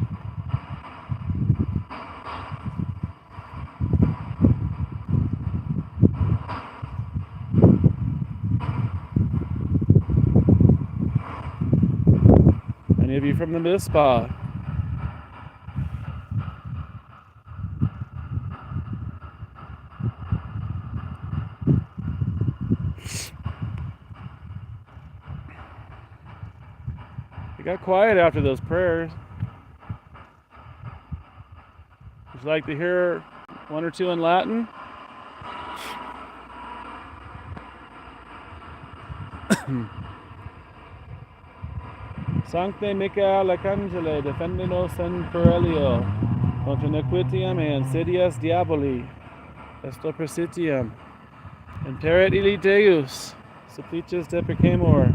Any of you from the Miss Spa? It got quiet after those prayers. Would you like to hear one or two in Latin? Sancte Michael Arcangele, defendenos in perelio, contra nequitiam e insidias diaboli, esto persitiam, imperet illi Deus, supplices deprecamur,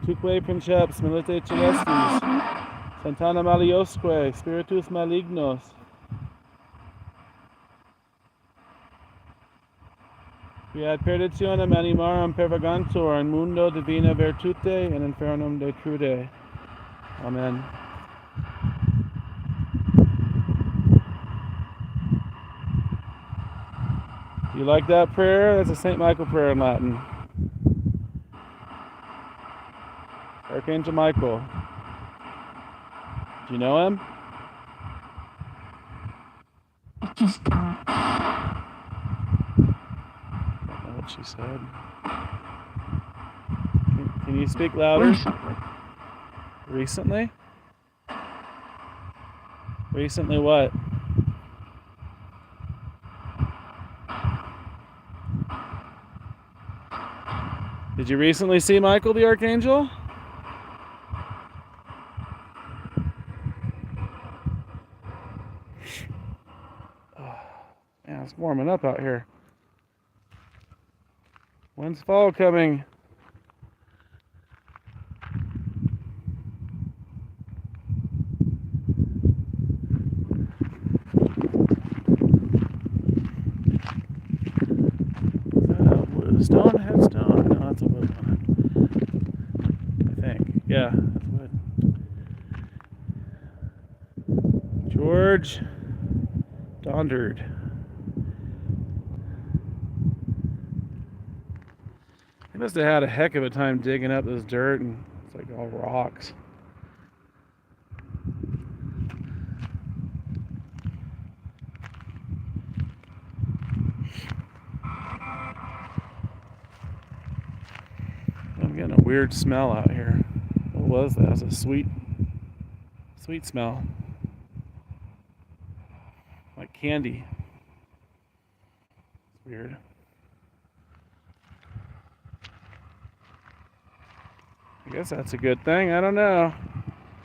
tuque princeps milite celestis, Santana maliosque, spiritus malignos, qui ad perditionem animarum pervagantur in mundo divina virtute and infernum detrude. Amen. You like that prayer? That's a St. Michael prayer in Latin. Archangel Michael. Do you know him? said. Can you speak louder? Recently? Recently what? Did you recently see Michael the Archangel? Yeah, it's warming up out here. When's fall coming? Is that a wood stone? Headstone? No, that's a wood one. I think. Yeah, that's wood. George Dondard. He must have had a heck of a time digging up this dirt, and it's like all rocks. I'm getting a weird smell out here. What was that? It was a sweet smell. Like candy. It's weird. I guess that's a good thing. I don't know. Are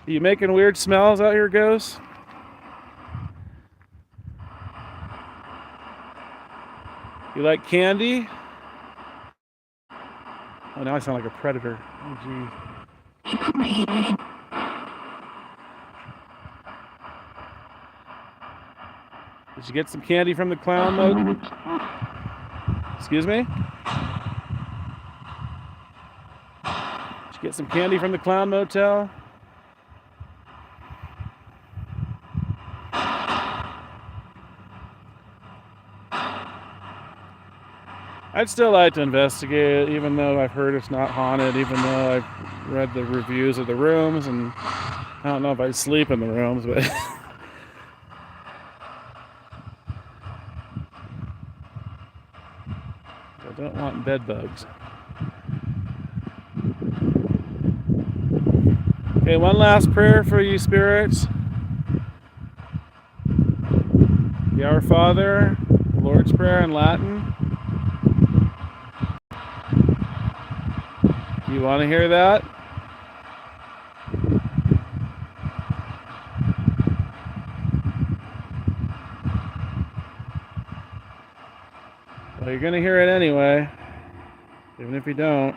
you making weird smells out here, Ghost? You like candy? Oh, now I sound like a predator. Oh, geez. Did you get some candy from the clown motel? Excuse me? Did you get some candy from the clown motel? I'd still like to investigate it, even though I've heard it's not haunted, even though I've read the reviews of the rooms, and I don't know if I'd sleep in the rooms, but I don't want bed bugs. Okay, one last prayer for you spirits. The Our Father, the Lord's Prayer in Latin. You want to hear that? Well, you're going to hear it anyway, even if you don't.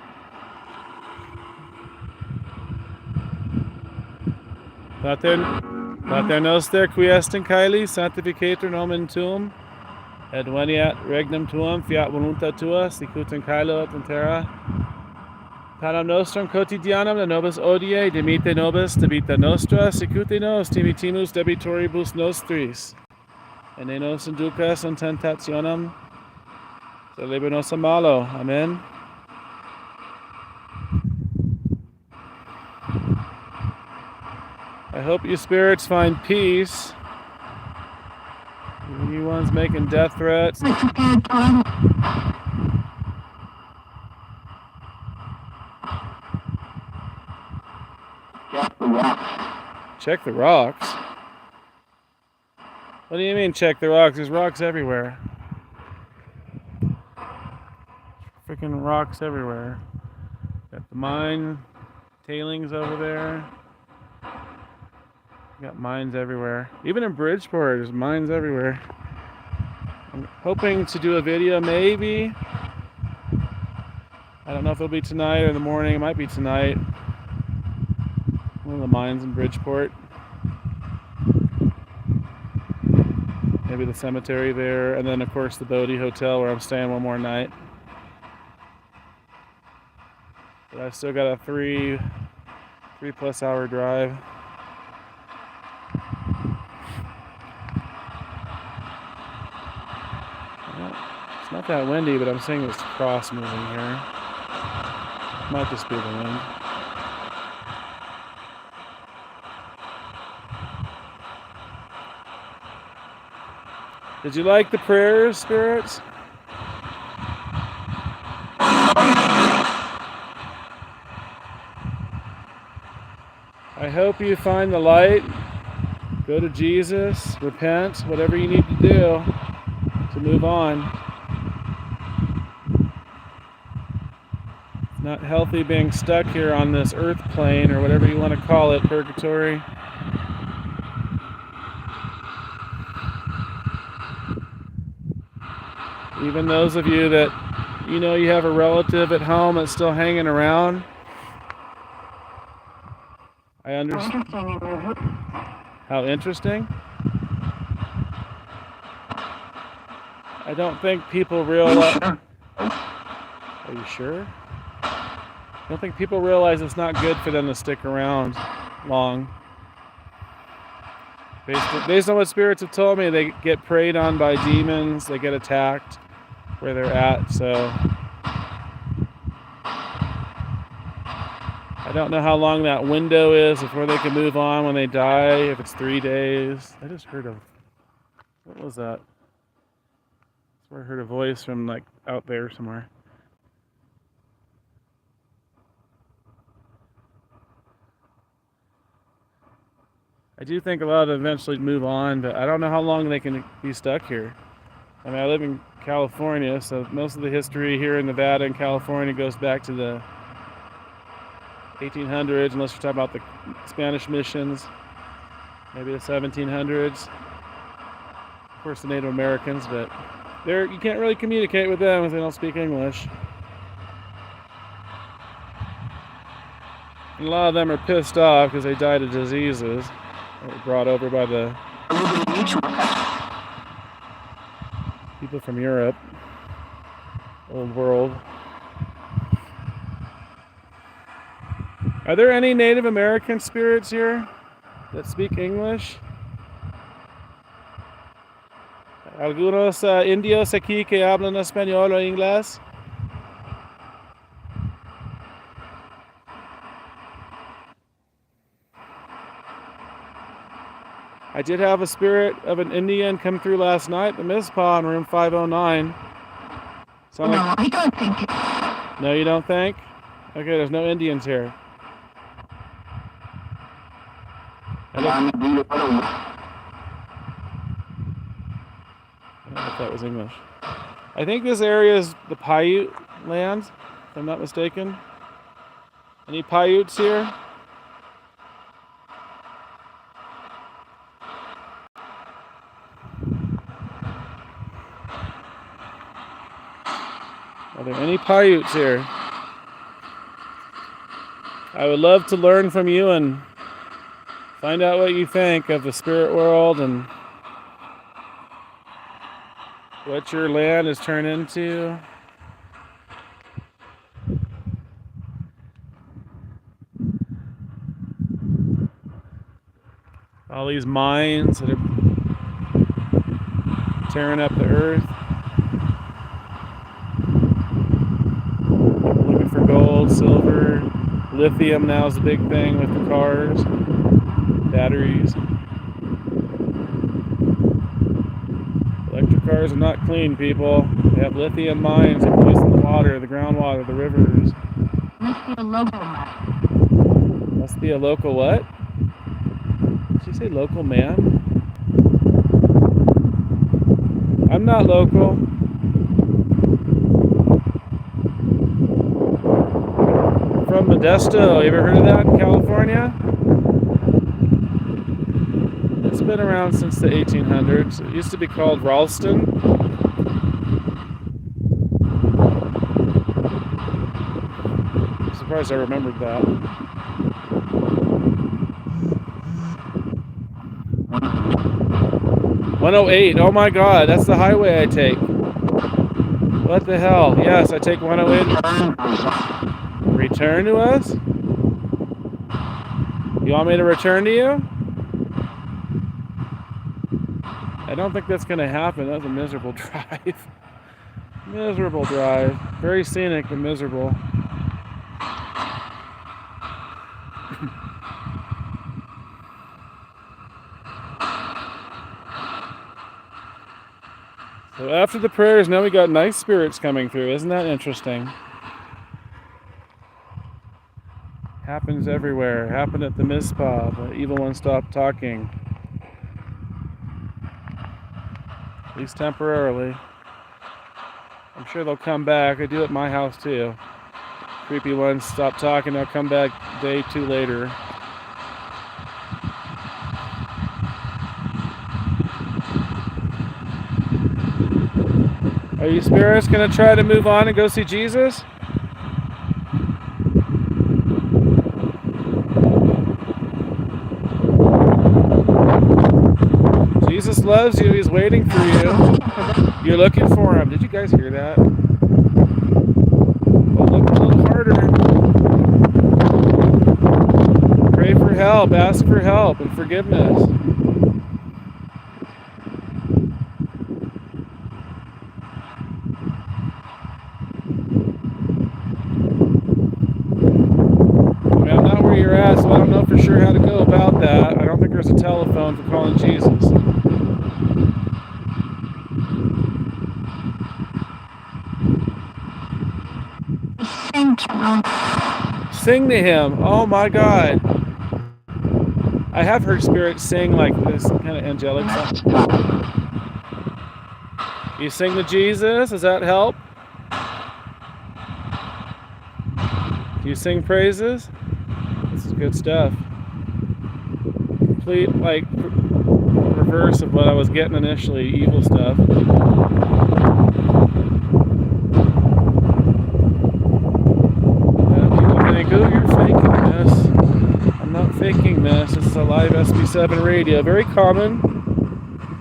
Pater noster qui est in caeli, sanctificator nomen tuum, et veniat regnum tuum, fiat voluntas tua, sicut in caelo et in terra. Panem nostrum quotidianum da nobis odie, dimite nobis debita nostra, sicute nos dimitimus debitoribus nostris. Et ne nos inducas in tentationem, sed libera nos a malo. Amen. I hope you spirits find peace. You ones making death threats. Check the rocks? What do you mean check the rocks? There's rocks everywhere. Freaking rocks everywhere. Got the mine tailings over there. Got mines everywhere. Even in Bridgeport, there's mines everywhere. I'm hoping to do a video maybe. I don't know if it'll be tonight or in the morning. It might be tonight. One of the mines in Bridgeport. Maybe the cemetery there. And then of course the Bodie Hotel where I'm staying one more night. But I still got a 3+ hour drive. It's not that windy, but I'm seeing this cross moving here. Might just be the wind. Did you like the prayers, spirits? I hope you find the light. Go to Jesus, repent, whatever you need to do to move on. It's not healthy being stuck here on this earth plane or whatever you want to call it, purgatory. Even those of you that you have a relative at home that's still hanging around, I understand. How interesting? I don't think people realize. Are you sure? I don't think people realize it's not good for them to stick around long. Based on what spirits have told me, they get preyed on by demons, they get attacked where they're at, so I don't know how long that window is before they can move on when they die, if it's 3 days. I just heard what was that? I swear I heard a voice from like out there somewhere. I do think a lot of them eventually move on, but I don't know how long they can be stuck here. I mean, I live in California, so most of the history here in Nevada and California goes back to the 1800s, unless you're talking about the Spanish missions, maybe the 1700s. Of course, the Native Americans, but you can't really communicate with them if they don't speak English. And a lot of them are pissed off because they died of diseases that were brought over by the people from Europe, old world. Are there any Native American spirits here that speak English? Algunos indios aquí que hablan español o inglés? I did have a spirit of an Indian come through last night, the Mizpah in room 509. No, I don't think it. No, you don't think? Okay, there's no Indians here. I don't know if that was English. I think this area is the Paiute land, if I'm not mistaken. Any Paiutes here? Are there any Paiutes here? I would love to learn from you and find out what you think of the spirit world and what your land has turned into. All these mines that are tearing up the earth. Looking for gold, silver, lithium now is the big thing with the cars, batteries. Electric cars are not clean, people. They have lithium mines that poison the water, the groundwater, the rivers. Must be a local man. Must be a local what? Did you say local man? I'm not local. From Modesto. You ever heard of that in California? It's been around since the 1800s. It used to be called Ralston. I'm surprised I remembered that. 108. Oh my God, that's the highway I take. What the hell? Yes, I take 108. Return to us? You want me to return to you? I don't think that's going to happen. That was a miserable drive. Miserable drive. Very scenic, but miserable. So after the prayers, now we got nice spirits coming through. Isn't that interesting? Happens everywhere. Happened at the Mizpah. The evil one stopped talking. At least temporarily. I'm sure they'll come back. They do at my house too. Creepy ones stop talking. They'll come back day 2 later. Are you spirits gonna try to move on and go see Jesus? Jesus loves you. He's waiting for you. You're looking for him. Did you guys hear that? Well, look a little harder. Pray for help. Ask for help and forgiveness. I mean, I'm not where you're at, so I don't know for sure how to go about that. I don't think there's a telephone for calling Jesus. Sing to him. Oh my God. I have heard spirits sing like this kind of angelic song. You sing to Jesus? Does that help? Do you sing praises? This is good stuff. Complete like reverse of what I was getting initially, evil stuff. People think, oh, you're faking this. I'm not faking this. This is a live SB7 radio. Very common.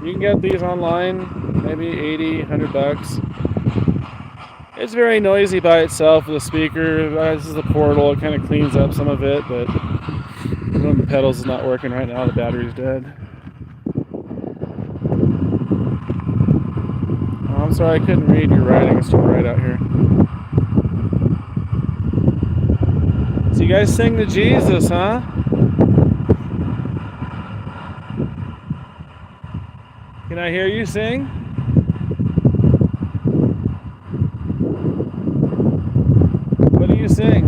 You can get these online, maybe 80, 100 bucks. It's very noisy by itself with a speaker. This is a portal. It kind of cleans up some of it, but one of the pedals is not working right now. The battery's dead. Oh, I'm sorry, I couldn't read your writing. It's too bright out here. So you guys sing to Jesus, huh? Can I hear you sing? What do you sing?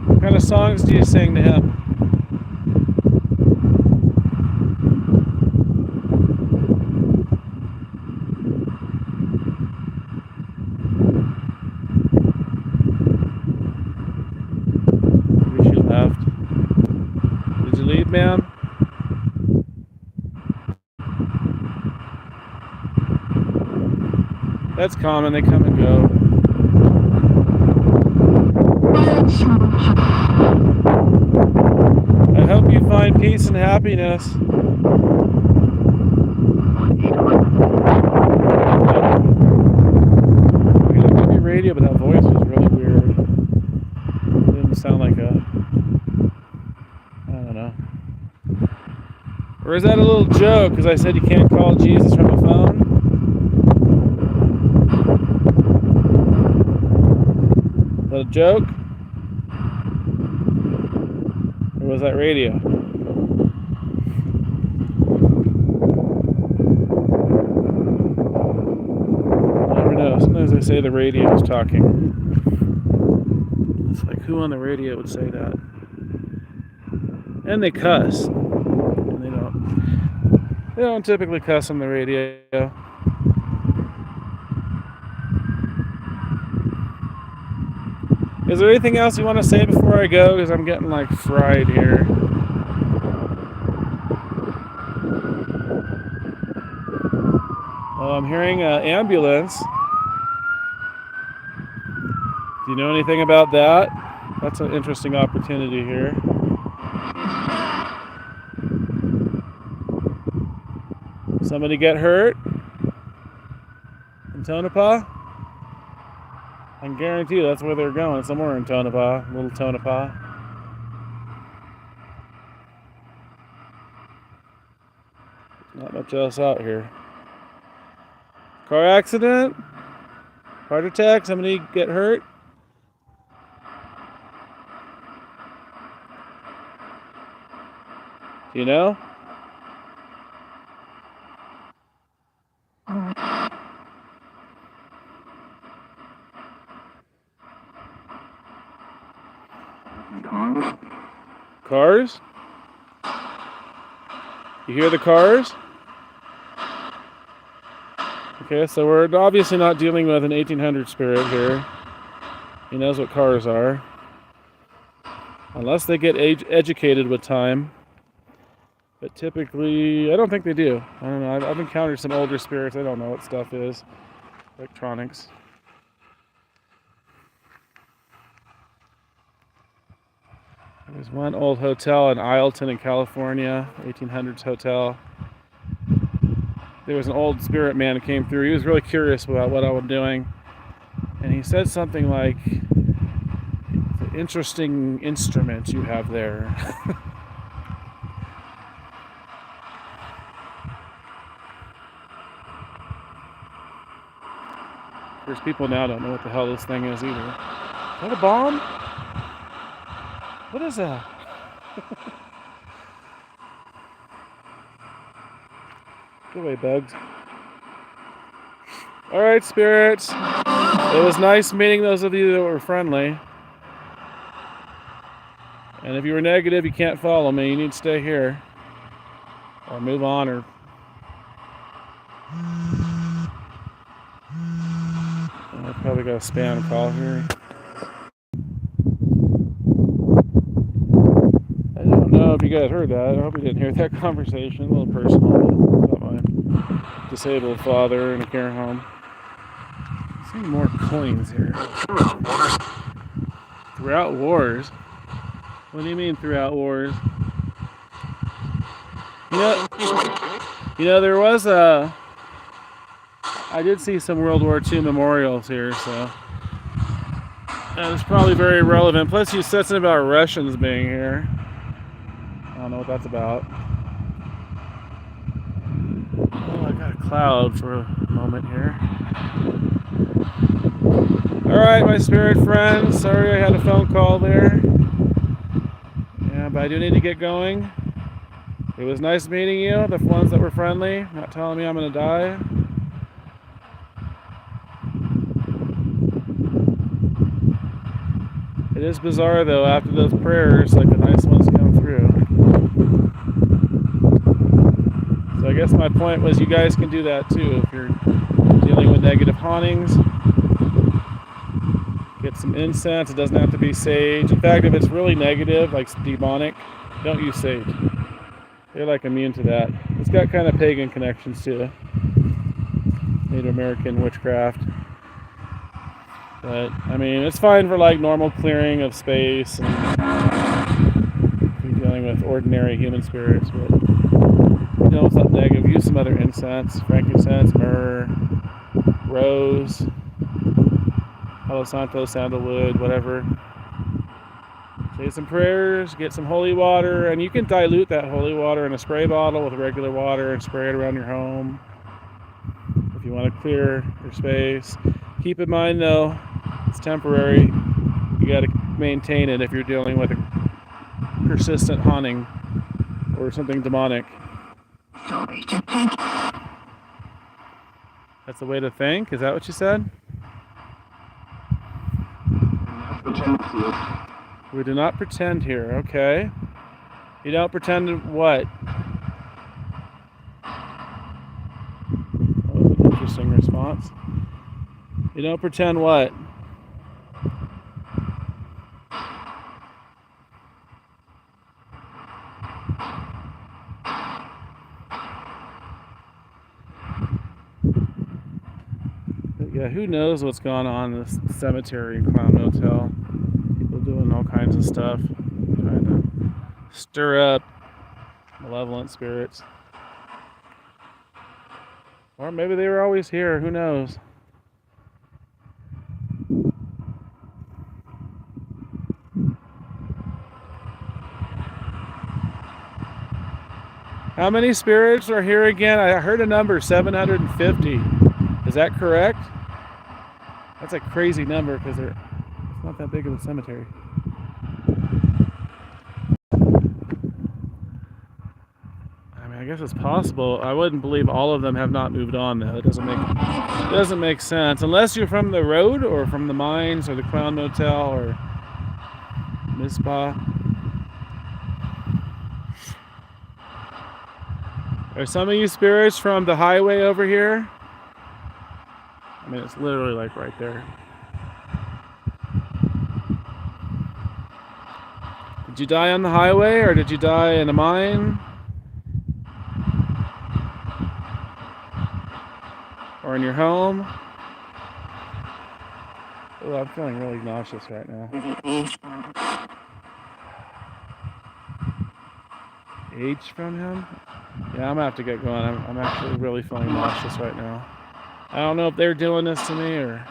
What kind of songs do you sing to him? Maybe she left. Did you leave, ma'am? That's common, they come and go. I hope you find peace and happiness. We looked at your radio, but that voice was really weird. It didn't sound like a... I don't know. Or is that a little joke, because I said you can't call Jesus from a phone? Is that a joke? Or was that radio? I never know. Sometimes they say the radio is talking. It's like, who on the radio would say that? And they cuss. And they don't typically cuss on the radio. Is there anything else you want to say before I go? Because I'm getting like fried here. Oh, I'm hearing an ambulance. Do you know anything about that? That's an interesting opportunity here. Somebody get hurt in Tonopah? I can guarantee you that's where they're going, somewhere in Tonopah, little Tonopah. Not much else out here. Car accident? Heart attack? Somebody get hurt? Do you know? Cars? You hear the cars? Okay, so we're obviously not dealing with an 1800 spirit here. He knows what cars are. Unless they get educated with time. But typically, I don't think they do. I don't know. I've encountered some older spirits. I don't know what stuff is. Electronics. There's one old hotel in Isleton in California, 1800s hotel. There was an old spirit man who came through. He was really curious about what I was doing. And he said something like, "The interesting instrument you have there." There's people now don't know what the hell this thing is either. Is that a bomb? What is that? Go away, bugs. Alright, spirits. It was nice meeting those of you that were friendly. And if you were negative, you can't follow me. You need to stay here. Or move on, or... I probably got a spam call here. I don't know if you guys heard that. I hope you didn't hear that conversation. A little personal about my disabled father in a care home. Seeing more coins here. Throughout wars? What do you mean throughout wars? You know, there was a... I did see some World War II memorials here, so... That was probably very relevant. Plus, you said something about Russians being here. I don't know what that's about. Oh, I got a cloud for a moment here. Alright, my spirit friends. Sorry I had a phone call there. Yeah, but I do need to get going. It was nice meeting you, the ones that were friendly, not telling me I'm gonna die. It is bizarre though, after those prayers, like the nice ones come through. So I guess my point was you guys can do that too if you're dealing with negative hauntings. Get some incense, it doesn't have to be sage. In fact, if it's really negative, like demonic, don't use sage. They're like immune to that. It's got kind of pagan connections too. Native American witchcraft. But, I mean, it's fine for like normal clearing of space and if you're dealing with ordinary human spirits. But if you're dealing with something negative, use some other incense, frankincense, myrrh, rose, Palo Santo, sandalwood, whatever. Say some prayers, get some holy water, and you can dilute that holy water in a spray bottle with regular water and spray it around your home if you want to clear your space. Keep in mind though, it's temporary. You got to maintain it if you're dealing with a persistent haunting or something demonic. That's the way to think? Is that what you said? We do not pretend here, okay. You don't pretend what? That was an interesting response. You don't pretend what? But yeah, who knows what's going on in this cemetery and Clown Motel. People doing all kinds of stuff, trying to stir up malevolent spirits. Or maybe they were always here, who knows? How many spirits are here again? I heard a number, 750. Is that correct? That's a crazy number because it's not that big of a cemetery. I mean, I guess it's possible. I wouldn't believe all of them have not moved on though. It doesn't make sense. Unless you're from the road or from the mines or the Clown Motel or Mizpah. Are some of you spirits from the highway over here? I mean, it's literally like right there. Did you die on the highway or did you die in a mine? Or in your home? Oh, I'm feeling really nauseous right now. Age from him? Yeah, I'm gonna have to get going. I'm actually really feeling nauseous right now. I don't know if they're doing this to me or...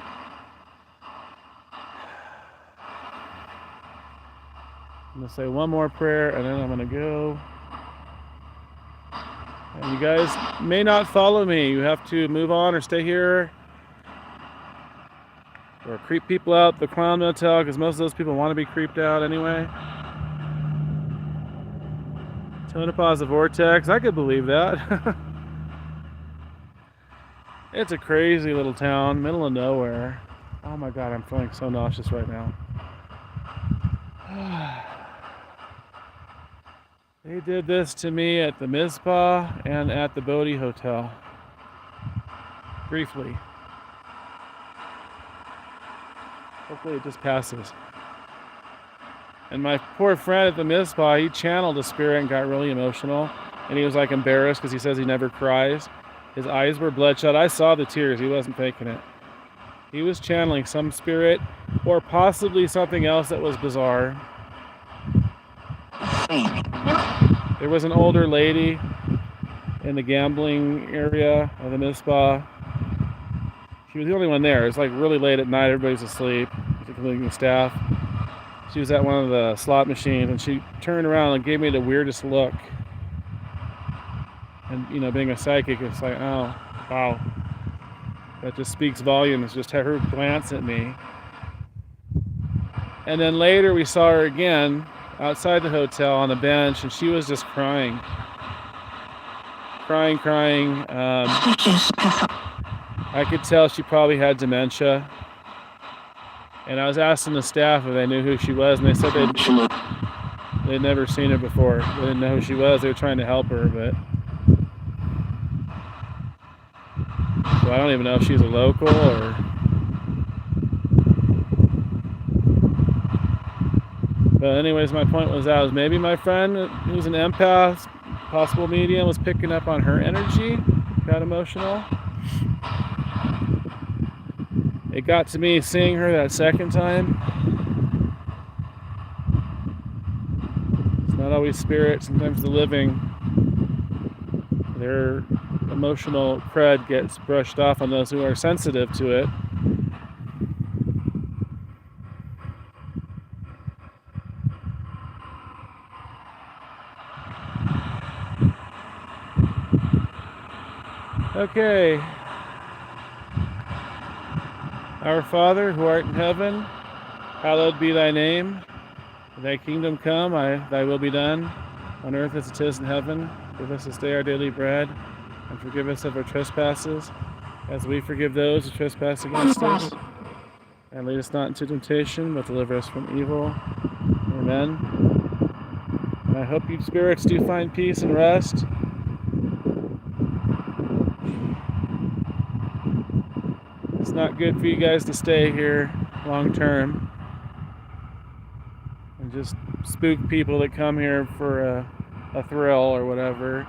I'm gonna say one more prayer and then I'm gonna go. And you guys may not follow me. You have to move on or stay here. Or creep people out the clown motel because most of those people want to be creeped out anyway. Tonopah is a vortex. I could believe that. It's a crazy little town, middle of nowhere. Oh my god, I'm feeling so nauseous right now. They did this to me at the Mizpah and at the Bodhi Hotel. Briefly. Hopefully it just passes. And my poor friend at the Mizpah, he channeled a spirit and got really emotional. And he was like embarrassed because he says he never cries. His eyes were bloodshot. I saw the tears. He wasn't faking it. He was channeling some spirit or possibly something else that was bizarre. There was an older lady in the gambling area of the Mizpah. She was the only one there. It's like really late at night. Everybody's asleep, including the staff. She was at one of the slot machines and she turned around and gave me the weirdest look. And, you know, being a psychic, it's like, oh, wow. That just speaks volumes, just her glance at me. And then later we saw her again outside the hotel on a bench and she was just crying. Crying. I could tell she probably had dementia. And I was asking the staff if they knew who she was, and they said they'd never seen her before. They didn't know who she was. They were trying to help her, but... So I don't even know if she's a local or... But anyways, my point was that was maybe my friend who's an empath, possible medium, was picking up on her energy, got emotional. It got to me seeing her that second time. It's not always spirit, sometimes the living. Their emotional crud gets brushed off on those who are sensitive to it. Okay. Our Father, who art in heaven, hallowed be thy name. Thy kingdom come, thy will be done, on earth as it is in heaven. Give us this day our daily bread, and forgive us of our trespasses, as we forgive those who trespass against us. And lead us not into temptation, but deliver us from evil. Amen. And I hope you spirits do find peace and rest. It's not good for you guys to stay here long term and just spook people that come here for a thrill or whatever.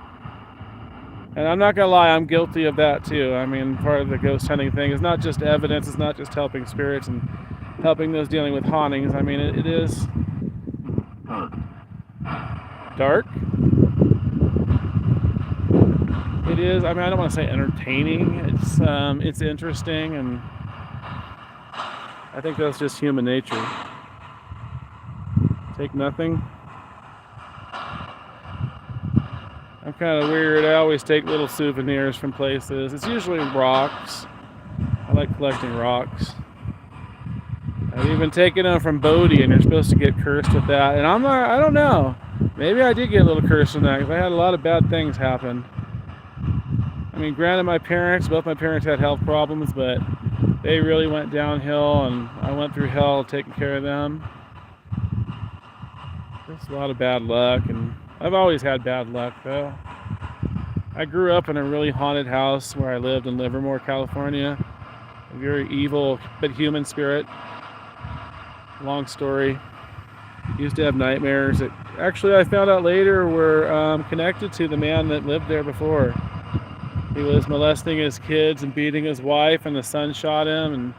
And I'm not gonna lie, I'm guilty of that too. I mean, part of the ghost hunting thing is not just evidence, it's not just helping spirits and helping those dealing with hauntings. I mean, it is dark. It is, I mean, I don't want to say entertaining. It's interesting, and I think that's just human nature. Take nothing. I'm kind of weird. I always take little souvenirs from places. It's usually rocks. I like collecting rocks. I've even taken them from Bodhi, and you're supposed to get cursed with that. And I don't know. Maybe I did get a little cursed from that, because I had a lot of bad things happen. I mean, granted, both my parents had health problems, but they really went downhill, and I went through hell taking care of them. There's a lot of bad luck, and I've always had bad luck, though. I grew up in a really haunted house where I lived in Livermore, California. A very evil but human spirit. Long story. Used to have nightmares that actually I found out later were connected to the man that lived there before. He was molesting his kids and beating his wife, and the son shot him.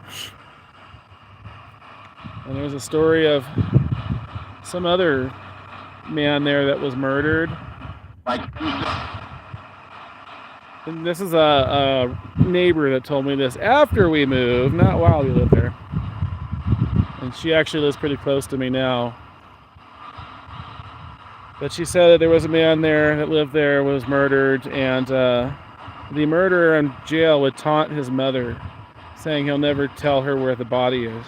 And there was a story of some other man there that was murdered. And this is a neighbor that told me this after we moved, not while we lived there. And she actually lives pretty close to me now. But she said that there was a man there that lived there, was murdered, and the murderer in jail would taunt his mother, saying he'll never tell her where the body is.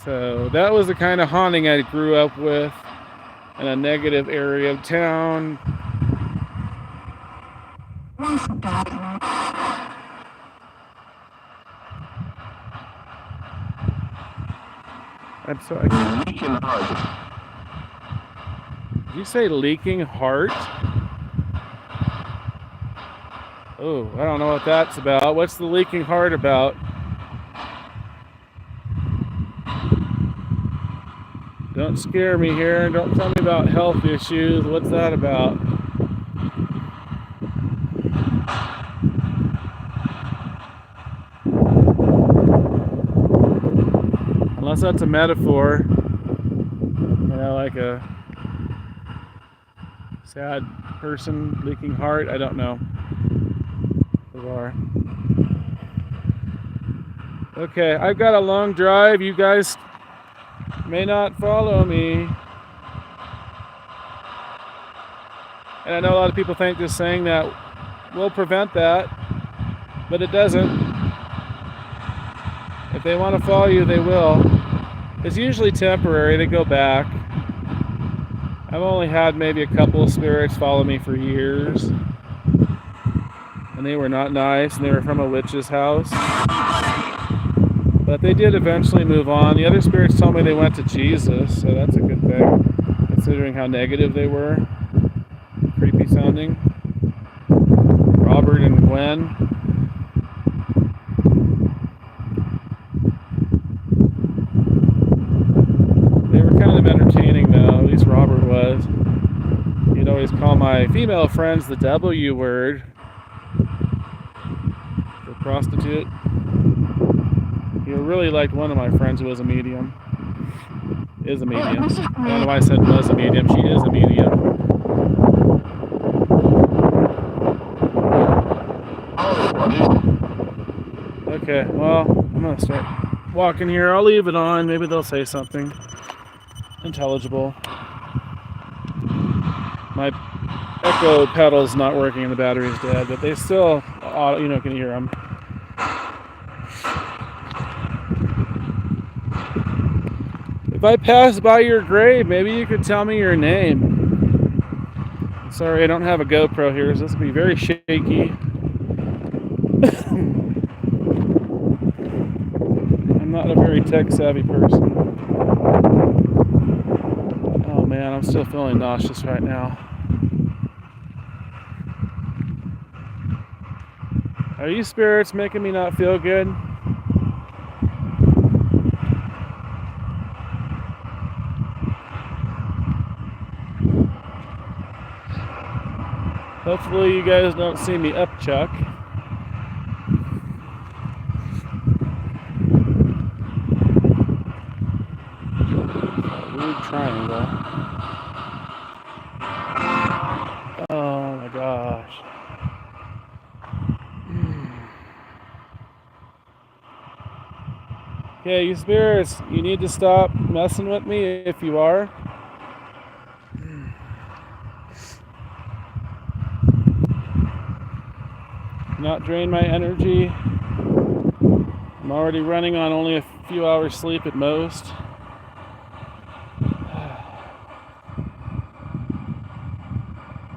So that was the kind of haunting I grew up with in a negative area of town. I'm sorry. Leaking heart. Did you say leaking heart? Oh, I don't know what that's about. What's the leaking heart about? Don't scare me here. Don't tell me about health issues. What's that about? Unless that's a metaphor. You know, like a sad person leaking heart. I don't know. Bizarre. Okay, I've got a long drive. You guys may not follow me. And I know a lot of people think just saying that will prevent that, but it doesn't. If they want to follow you, they will. It's usually temporary. They go back. I've only had maybe a couple of spirits follow me for years. And they were not nice, and they were from a witch's house. But they did eventually move on. The other spirits told me they went to Jesus, so that's a good thing, considering how negative they were. Creepy sounding. Robert and Gwen. They were kind of entertaining though, at least Robert was. He'd always call my female friends the W word. For prostitute. He really liked one of my friends who was a medium. Is a medium. I don't know why I said was a medium. She is a medium. Okay, well, I'm going to start walking here. I'll leave it on. Maybe they'll say something intelligible. My echo pedal's not working and the battery's dead, but they still, can hear them. If I pass by your grave, maybe you could tell me your name. Sorry, I don't have a GoPro here, so this will be very shaky. I'm not a very tech-savvy person. Oh man, I'm still feeling nauseous right now. Are you spirits making me not feel good? Hopefully you guys don't see me upchuck. Weird triangle. Oh my gosh. Okay, you spirits, you need to stop messing with me if you are. Not drain my energy. I'm already running on only a few hours sleep at most.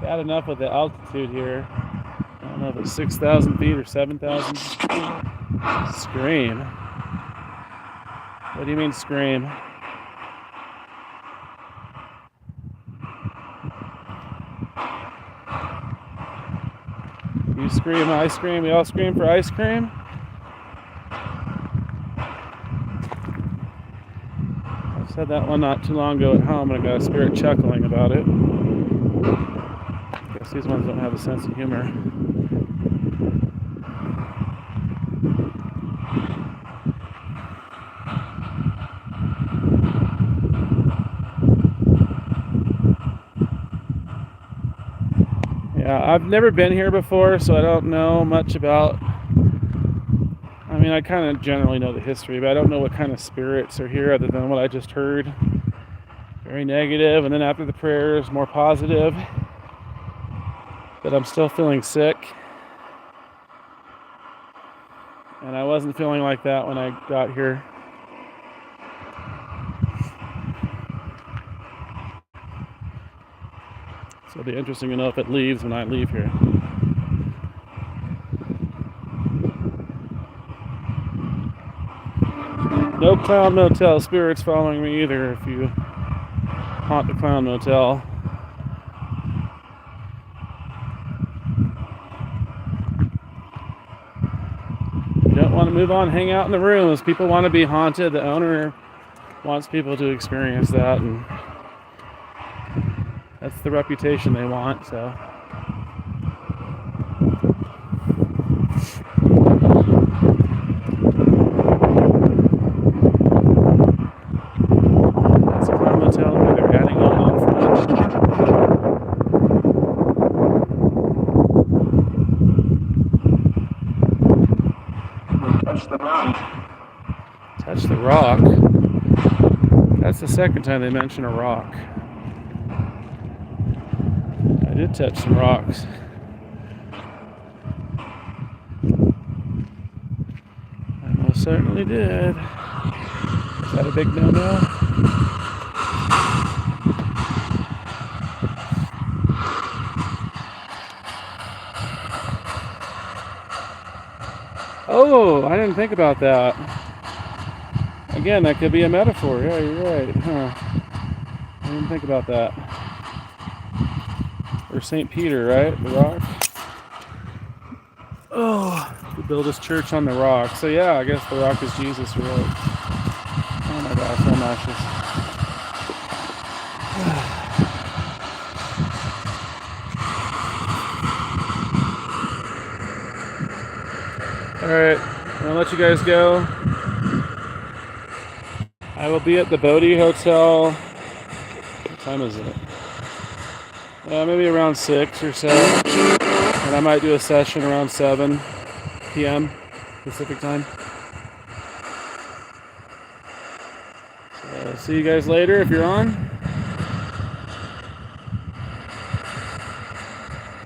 Bad enough with the altitude here. I don't know if it's 6,000 feet or 7,000. Scream. What do you mean scream? You scream ice cream, we all scream for ice cream. I said that one not too long ago at home and I got a spirit chuckling about it. I guess these ones don't have a sense of humor. Yeah, I've never been here before, so I don't know much about. I mean, I kind of generally know the history, but I don't know what kind of spirits are here other than what I just heard. Very negative, and then after the prayers, more positive. But I'm still feeling sick. And I wasn't feeling like that when I got here. So it'll be interesting to know if it leaves when I leave here. No Clown Motel spirits following me either if you haunt the Clown Motel. You don't want to move on, hang out in the rooms. People want to be haunted. The owner wants people to experience that, and that's the reputation they want, so. That's a Clown Motel that they're adding on front. Touch the rock. Touch the rock? That's the second time they mention a rock. I did touch some rocks. I most certainly did. Is that a big no-no? Oh, I didn't think about that. Again, that could be a metaphor. Yeah, you're right. Huh. I didn't think about that. Or St. Peter, right? The rock. Oh, to build his church on the rock. So yeah, I guess the rock is Jesus, right? Oh my gosh, I'm nauseous. Alright, I'm gonna let you guys go. I will be at the Bodie Hotel. What time is it? Maybe around 6 or so. And I might do a session around 7 p.m. Pacific time. So, see you guys later if you're on.